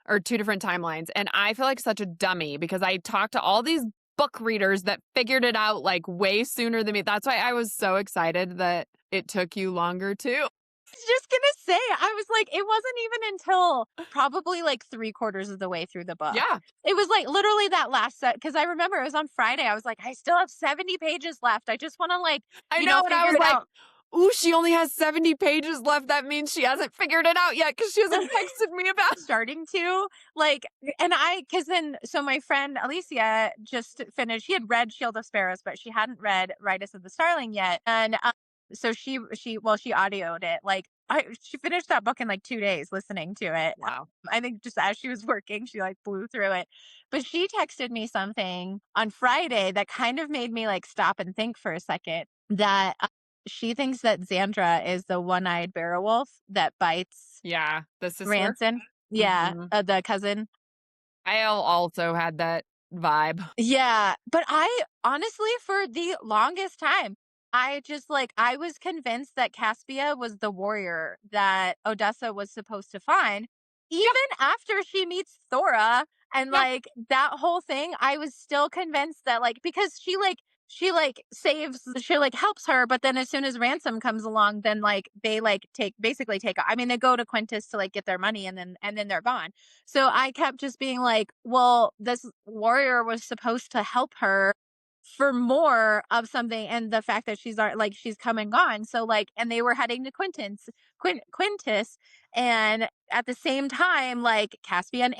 Or two different timelines. And I feel like such a dummy because I talked to all these book readers that figured it out like way sooner than me. That's why I was so excited that it took you longer too. Just gonna say, I was like, it wasn't even until probably like 3/4 of the way through the book. Yeah. It was like literally that last set because I remember it was on Friday. I was like, I still have 70 pages left. I just want to like, I know. And I figure was it like, out. ooh, she only has 70 pages left. That means she hasn't figured it out yet because she hasn't texted me about it. Starting to like, and because then, so my friend Alicia just finished, she had read Shield of Sparrows, but she hadn't read Riders of the Starling yet. And so she audioed it. Like, she finished that book in like 2 days listening to it. Wow. I think just as she was working, she like blew through it. But she texted me something on Friday that kind of made me like stop and think for a second that she thinks that Xandra is the one-eyed beowulf that bites Yeah. The sister. Ranson. Yeah, Mhm. the cousin. I also had that vibe. Yeah, but I honestly, for the longest time, I just like I was convinced that Caspia was the warrior that Odessa was supposed to find. Even after she meets Thora and Yep. like that whole thing, I was still convinced that like because she saves she like helps her, but then as soon as Ransom comes along, then like they like basically take, I mean, they go to Quintus to like get their money and then they're gone. So I kept just being like, well, this warrior was supposed to help her for more of something, and the fact that she's come and gone. So like, and they were heading to Quintus, and at the same time, like Caspia and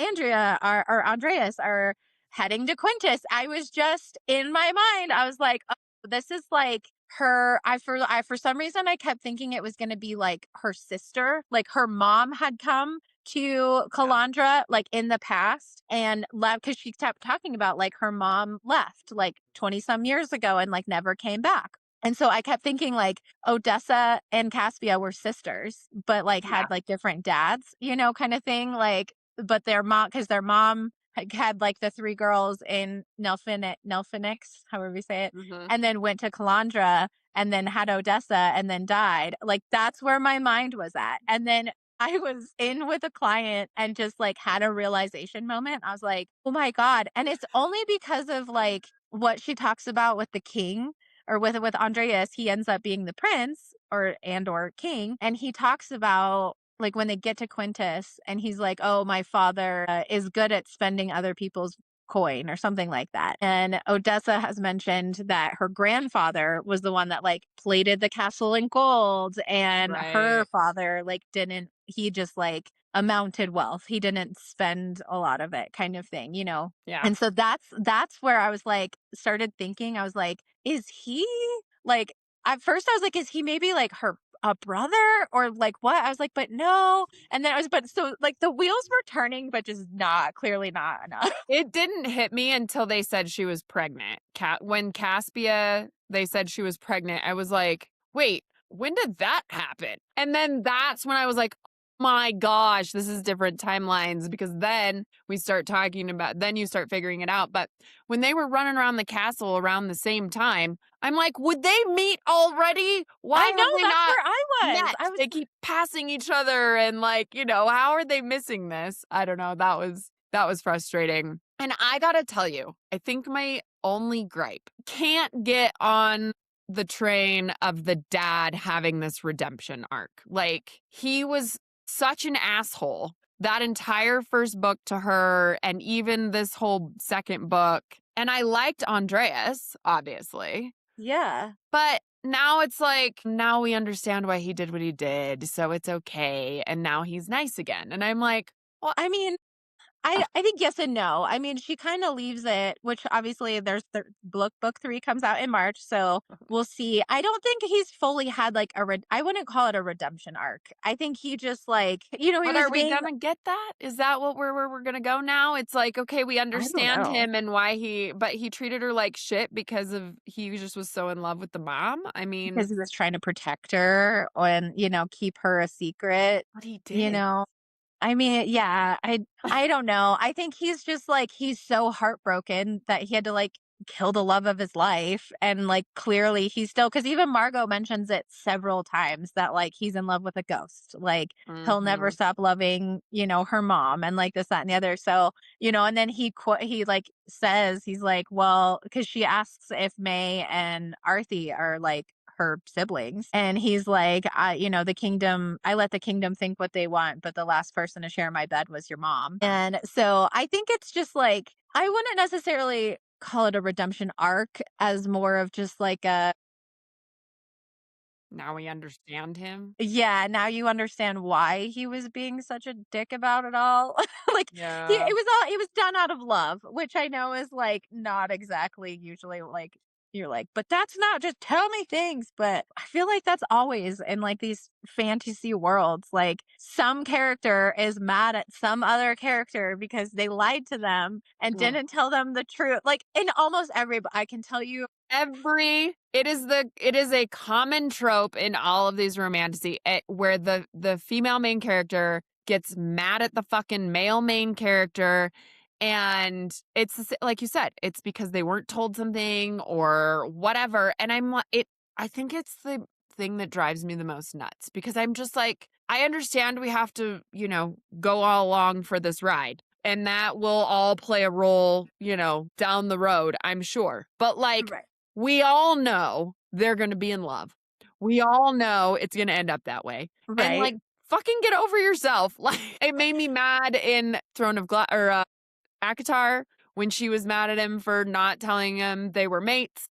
Andreas are heading to Quintus. I was just in my mind, I was like, oh, this is like her. I for some reason I kept thinking it was going to be like her sister, like her mom had come to Calandra like in the past and left because she kept talking about like her mom left like 20 some years ago and like never came back. And so I kept thinking like Odessa and Caspia were sisters, but like Yeah. had like different dads, kind of thing. Like, but because their mom had like the three girls in Nelphinix, however you say it, Mhm. and then went to Calandra and then had Odessa and then died. Like, that's where my mind was at. And then I was in with a client and just like had a realization moment. I was like, oh my God. And it's only because of like what she talks about with the king or with Andreas, he ends up being the prince or king. And he talks about like when they get to Quintus and he's like, oh, my father is good at spending other people's coin or something like that. And Odessa has mentioned that her grandfather was the one that like plated the castle in gold, and her Right. father like didn't, he just like amounted wealth. He didn't spend a lot of it, kind of thing. Yeah. And so that's where I was like started thinking, I was like, is he like, at first I was like, is he maybe like her a brother or like what? I was like, but no. And then but so like the wheels were turning, but just clearly not enough. It didn't hit me until they said she was pregnant. When Caspia, they said she was pregnant, I was like, wait, when did that happen? And then that's when I was like, my gosh, this is different timelines, because then we start talking about, then you start figuring it out. But when they were running around the castle around the same time, I'm like, would they meet already? Why I know, have they that's not where I was. met? They keep passing each other and like, how are they missing this? I don't know. That was frustrating. And I gotta tell you, I think my only gripe, can't get on the train of the dad having this redemption arc. Like, he was such an asshole that entire first book to her, and even this whole second book. And I liked Andreas, obviously. Yeah. But now it's like, now we understand why he did what he did, so it's okay. And now he's nice again. And I'm like, well, I mean, I think yes and no. I mean, she kind of leaves it, which obviously there's the book 3 comes out in March, so we'll see. I don't think he's fully had like I wouldn't call it a redemption arc. I think he just like, he But was are we being, gonna get that? Is that what we're gonna go now? It's like, okay, we I don't understand know, him and why but he treated her like shit because of he just was so in love with the mom. I mean, because he was trying to protect her and, keep her a secret, but he you did. know. I mean, yeah, I don't know. I think he's just like he's so heartbroken that he had to like kill the love of his life and like clearly he's still cuz even Margot mentions it several times that like he's in love with a ghost. Like he'll never Mhm. stop loving, her mom and like this that and the other. So, and then he like says he's like, well, cuz she asks if May and Arthie are like her siblings. And he's like, I let the kingdom think what they want, but the last person to share my bed was your mom. And so I think it's just like, I wouldn't necessarily call it a redemption arc as more of just like a, Now we understand him. yeah, now you understand why he was being such a dick about it all. Like Yeah. it was done out of love, which I know is like not exactly usually like you're like, but that's not just tell me things. But I feel like that's always in like these fantasy worlds. Like some character is mad at some other character because they lied to them and Ugh. didn't tell them the truth. Like in almost every, I can tell you, It is a common trope in all of these romantasy where the female main character gets mad at the fucking male main character, and it's like you said, it's because they weren't told something or whatever. And I think it's the thing that drives me the most nuts because I'm just like, I understand we have to, go all along for this ride. And that will all play a role, down the road, I'm sure. But like, right, we all know they're gonna be in love. We all know it's gonna end up that way. And, right, like, fucking get over yourself. Like, it made me mad in Throne of Glass or, ACOTAR when she was mad at him for not telling him they were mates.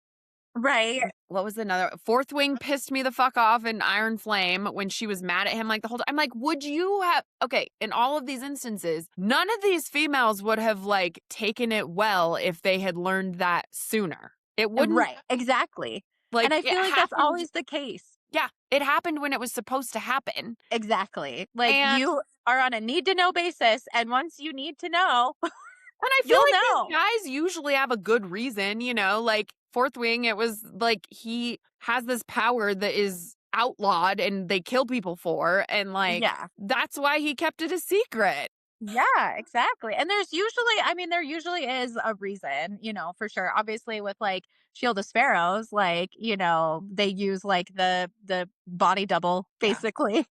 right, What was another Fourth Wing pissed me the fuck off in Iron Flame when she was mad at him, like, the whole time. I'm like, would you have okay, in all of these instances, none of these females would have, like, taken it well if they had learned that sooner. It wouldn't right, exactly. And like, I it feel like that's happened. always the case. Yeah, it happened when it was supposed to happen, Exactly. Like, and you are on a need to know basis, and once you need to know, I feel you'll like know. these guys usually have a good reason, like, Fourth Wing, it was like he has this power that is outlawed and they kill people for, and, like, Yeah. that's why he kept it a secret. Yeah, exactly. And there usually is a reason, for sure. Obviously with like Shield of Sparrows, like, they use like the body double Yeah. basically,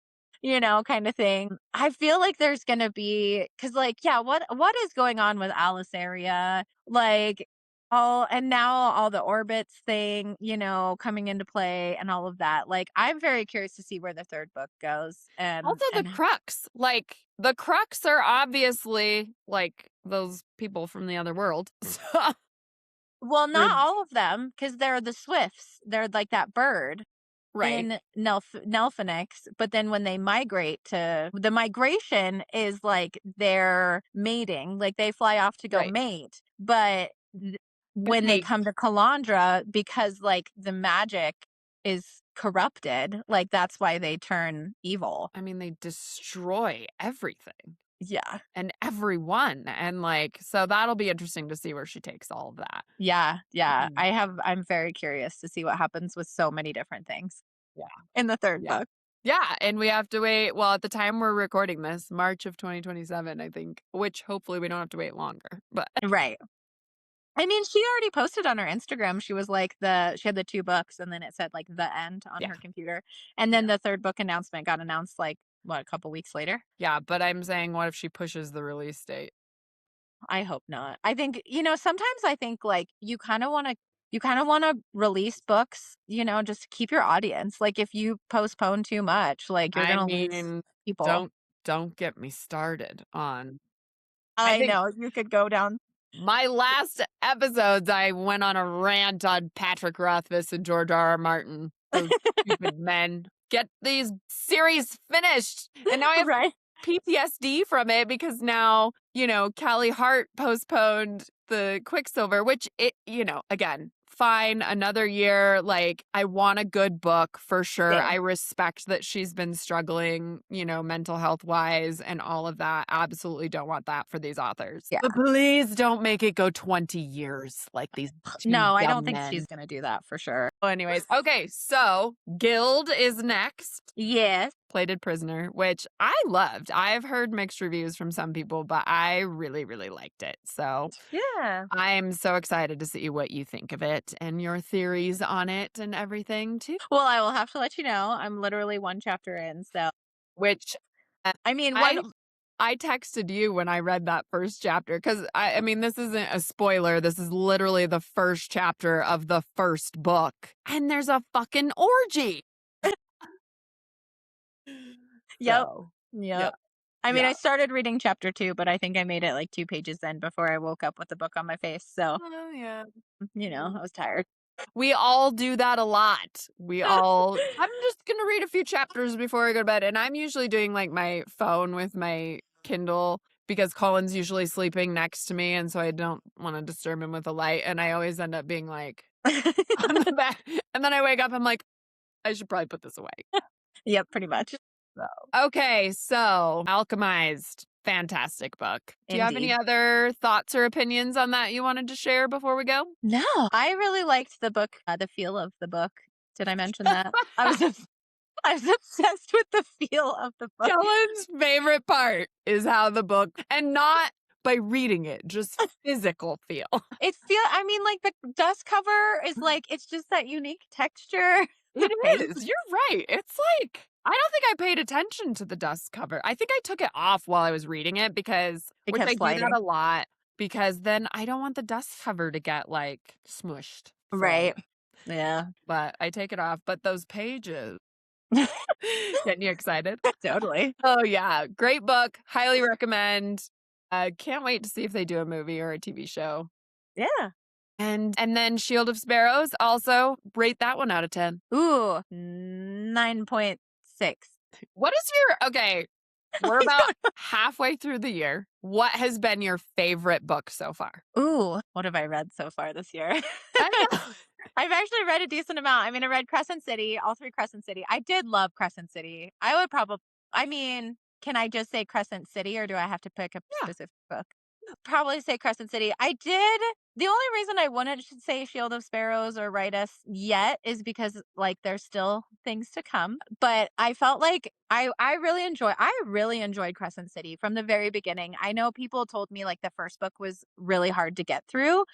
kind of thing. I feel like there's gonna be because like, yeah, what is going on with Alisaria? Like all and now all the orbits thing, coming into play and all of that. Like I'm very curious to see where the third book goes Also the crux, like, the crux are obviously, like, those people from the other world. So well, or not all of them, because 'cause they're the swifts. They're like that bird right, in Nelphenix, but then when they migrate to the migration is like their mating, like they fly off to go right. mate, but And when they they come to Calandra, because like the magic is corrupted, like that's why they turn evil. I mean, they destroy everything. Yeah. And everyone, and, like, so that'll be interesting to see where she takes all of that. Yeah, yeah. Mhm. I'm very curious to see what happens with so many different things Yeah, in the third yeah. book. Yeah, and we have to wait well, at the time we're recording this, March of 2027, I think, which hopefully we don't have to wait longer, but Right. I mean, she already posted on her Instagram. She was like she had the 2 books and then it said like the end on yeah, her computer. And then yeah. the 3rd book announcement got announced like what, a couple weeks later? Yeah, but I'm saying what if she pushes the release date? I hope not. I think, sometimes I think like you kind of want to release books, just to keep your audience. Like if you postpone too much, like you're I going to lose mean, people. don't get me started on I I think know you could go down. my last episodes, I went on a rant on Patrick Rothfuss and George R. R. Martin. Those stupid men. Get these series finished. And now I have Right. PTSD from it because now Callie Hart postponed the Quicksilver, which again, fine, another year. Like, I want a good book for sure. Same. I respect that she's been struggling, mental health wise and all of that. Absolutely don't want that for these authors. Yeah. But please don't make it go 20 years like these two No, I dumb don't think men. she's gonna do that for sure. Well, anyways, okay, so Guild is next. Yes. Plated Prisoner, which I loved. I've heard mixed reviews from some people, but I really, really liked it. So Yeah. I'm so excited to see what you think of it and your theories on it and everything too. Well, I will have to let you know. I'm literally one chapter in, so Which I mean, I texted you when I read that first chapter because I mean, this isn't a spoiler. This is literally the first chapter of the first book, and there's a fucking orgy. Yep. So, Yep. I mean, I started reading chapter 2, but I think I made it like 2 pages in before I woke up with the book on my face. So, Oh, yeah. I was tired. We all do that a lot. I'm just going to read a few chapters before I go to bed. And I'm usually doing like my phone with my Kindle because Colin's usually sleeping next to me. And so I don't want to disturb him with a light. And I always end up being like on the back. And then I wake up, I'm like, I should probably put this away. Yep, pretty much. Okay, so Alchemized. Fantastic book. Do you have any other thoughts or opinions on that you wanted to share before we go? No, I really liked the book, the feel of the book. Did I mention that? I was obsessed with the feel of the book. Kellyn's favorite part is how the book, and not by reading it, just physical feel. I mean, like the dust cover is like, it's just that unique texture. It is. You're right. It's like, I don't think I paid attention to the dust cover. I think I took it off while I was reading it which I do that a lot because then I don't want the dust cover to get like smushed. So. Right. Yeah. But I take it off. But those pages. Getting you excited? Totally. Oh, yeah. Great book. Highly recommend. Can't wait to see if they do a movie or a TV show. Yeah. And then Shield of Sparrows, also rate that one out of 10. Ooh, 9.6. What is okay, we're about halfway through the year. What has been your favorite book so far? Ooh, what have I read so far this year? I've actually read a decent amount. I mean, I read Crescent City, all 3 Crescent City. I did love Crescent City. Can I just say Crescent City or do I have to pick a specific book? Probably say Crescent City. The only reason I wouldn't say Shield of Sparrows or Write Us yet is because like there's still things to come. But I felt like I really enjoyed Crescent City from the very beginning. I know people told me like the first book was really hard to get through.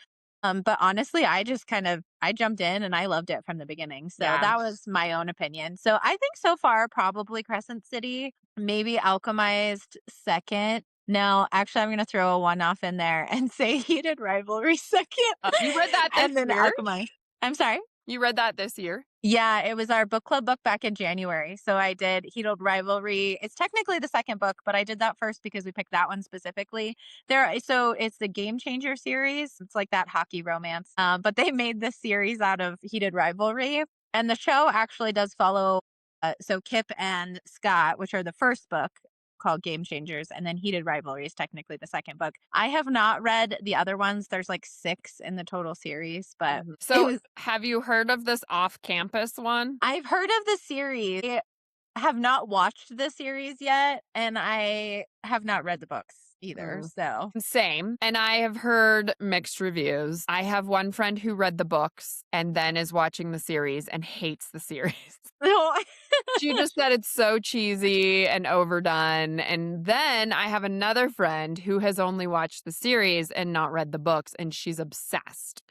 But honestly, I jumped in and I loved it from the beginning. So that was my own opinion. So I think so far, probably Crescent City, maybe Alchemized second. No, actually, I'm going to throw a one-off in there and say Heated Rivalry second. You read that this and then year? Alchemized. I'm sorry? You read that this year? Yeah, it was our book club book back in January. So I did Heated Rivalry. It's technically the second book, but I did that first because we picked that one specifically. So it's the Game Changer series. It's like that hockey romance. But they made this series out of Heated Rivalry. And the show actually does follow. So Kip and Scott, which are the first book, called Game Changers, and then Heated Rivalry is technically the second book. I have not read the other ones. There's like 6 in the total series, but have you heard of this off-campus one? I've heard of the series. I have not watched the series yet, and I have not read the books either. So same. And I have heard mixed reviews. I have one friend who read the books and then is watching the series and hates the series. She just said it's so cheesy and overdone. And then I have another friend who has only watched the series and not read the books, and she's obsessed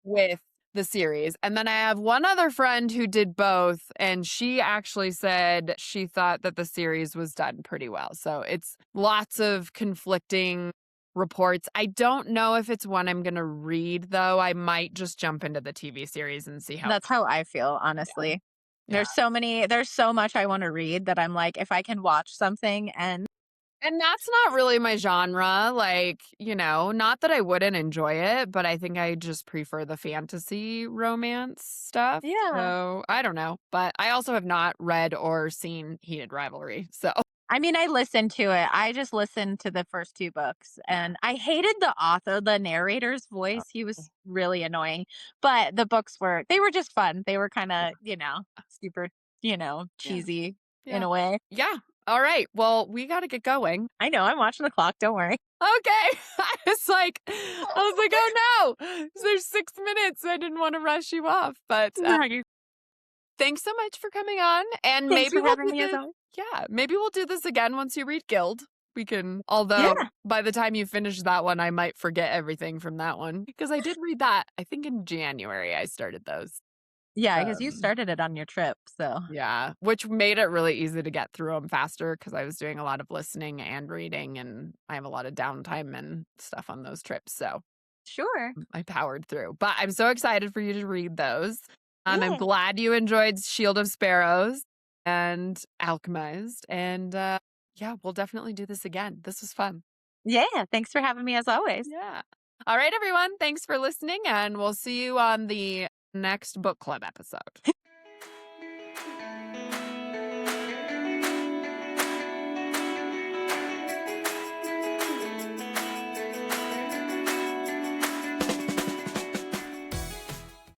with the series. And then I have one other friend who did both, and she actually said she thought that the series was done pretty well. So it's lots of conflicting reports. I don't know if it's one I'm going to read, though. I might just jump into the TV series and see how. That's how I feel, honestly. Yeah. There's so much I want to read that I'm like, if I can watch something and that's not really my genre. Like, not that I wouldn't enjoy it, but I think I just prefer the fantasy romance stuff. Yeah. So I don't know. But I also have not read or seen Heated Rivalry. So I mean, I listened to it. I just listened to the first 2 books, and I hated the author, the narrator's voice. He was really annoying, but the books they were just fun. They were kinda, super, Yeah. cheesy in Yeah. a way. Yeah. All right. Well, we got to get going. I know, I'm watching the clock, don't worry. Okay. Oh no, there's 6 minutes. I didn't want to rush you off, but No, you thanks so much for coming on. And Thanks maybe for we'll having do me as this. always. Yeah. Maybe we'll do this again once you read Guild. We can, although Yeah. by the time you finish that one, I might forget everything from that one because I did read that. I think in January I started those. Yeah, because you Um, started it on your trip, so Yeah, which made it really easy to get through them faster because I was doing a lot of listening and reading, and I have a lot of downtime and stuff on those trips, so sure. I powered through. But I'm so excited for you to read those. I'm Yeah. glad you enjoyed Shield of Sparrows and Alchemized, and, yeah, we'll definitely do this again. This was fun. Yeah, thanks for having me as always. Yeah. All right, everyone, thanks for listening, and we'll see you on the next book club episode.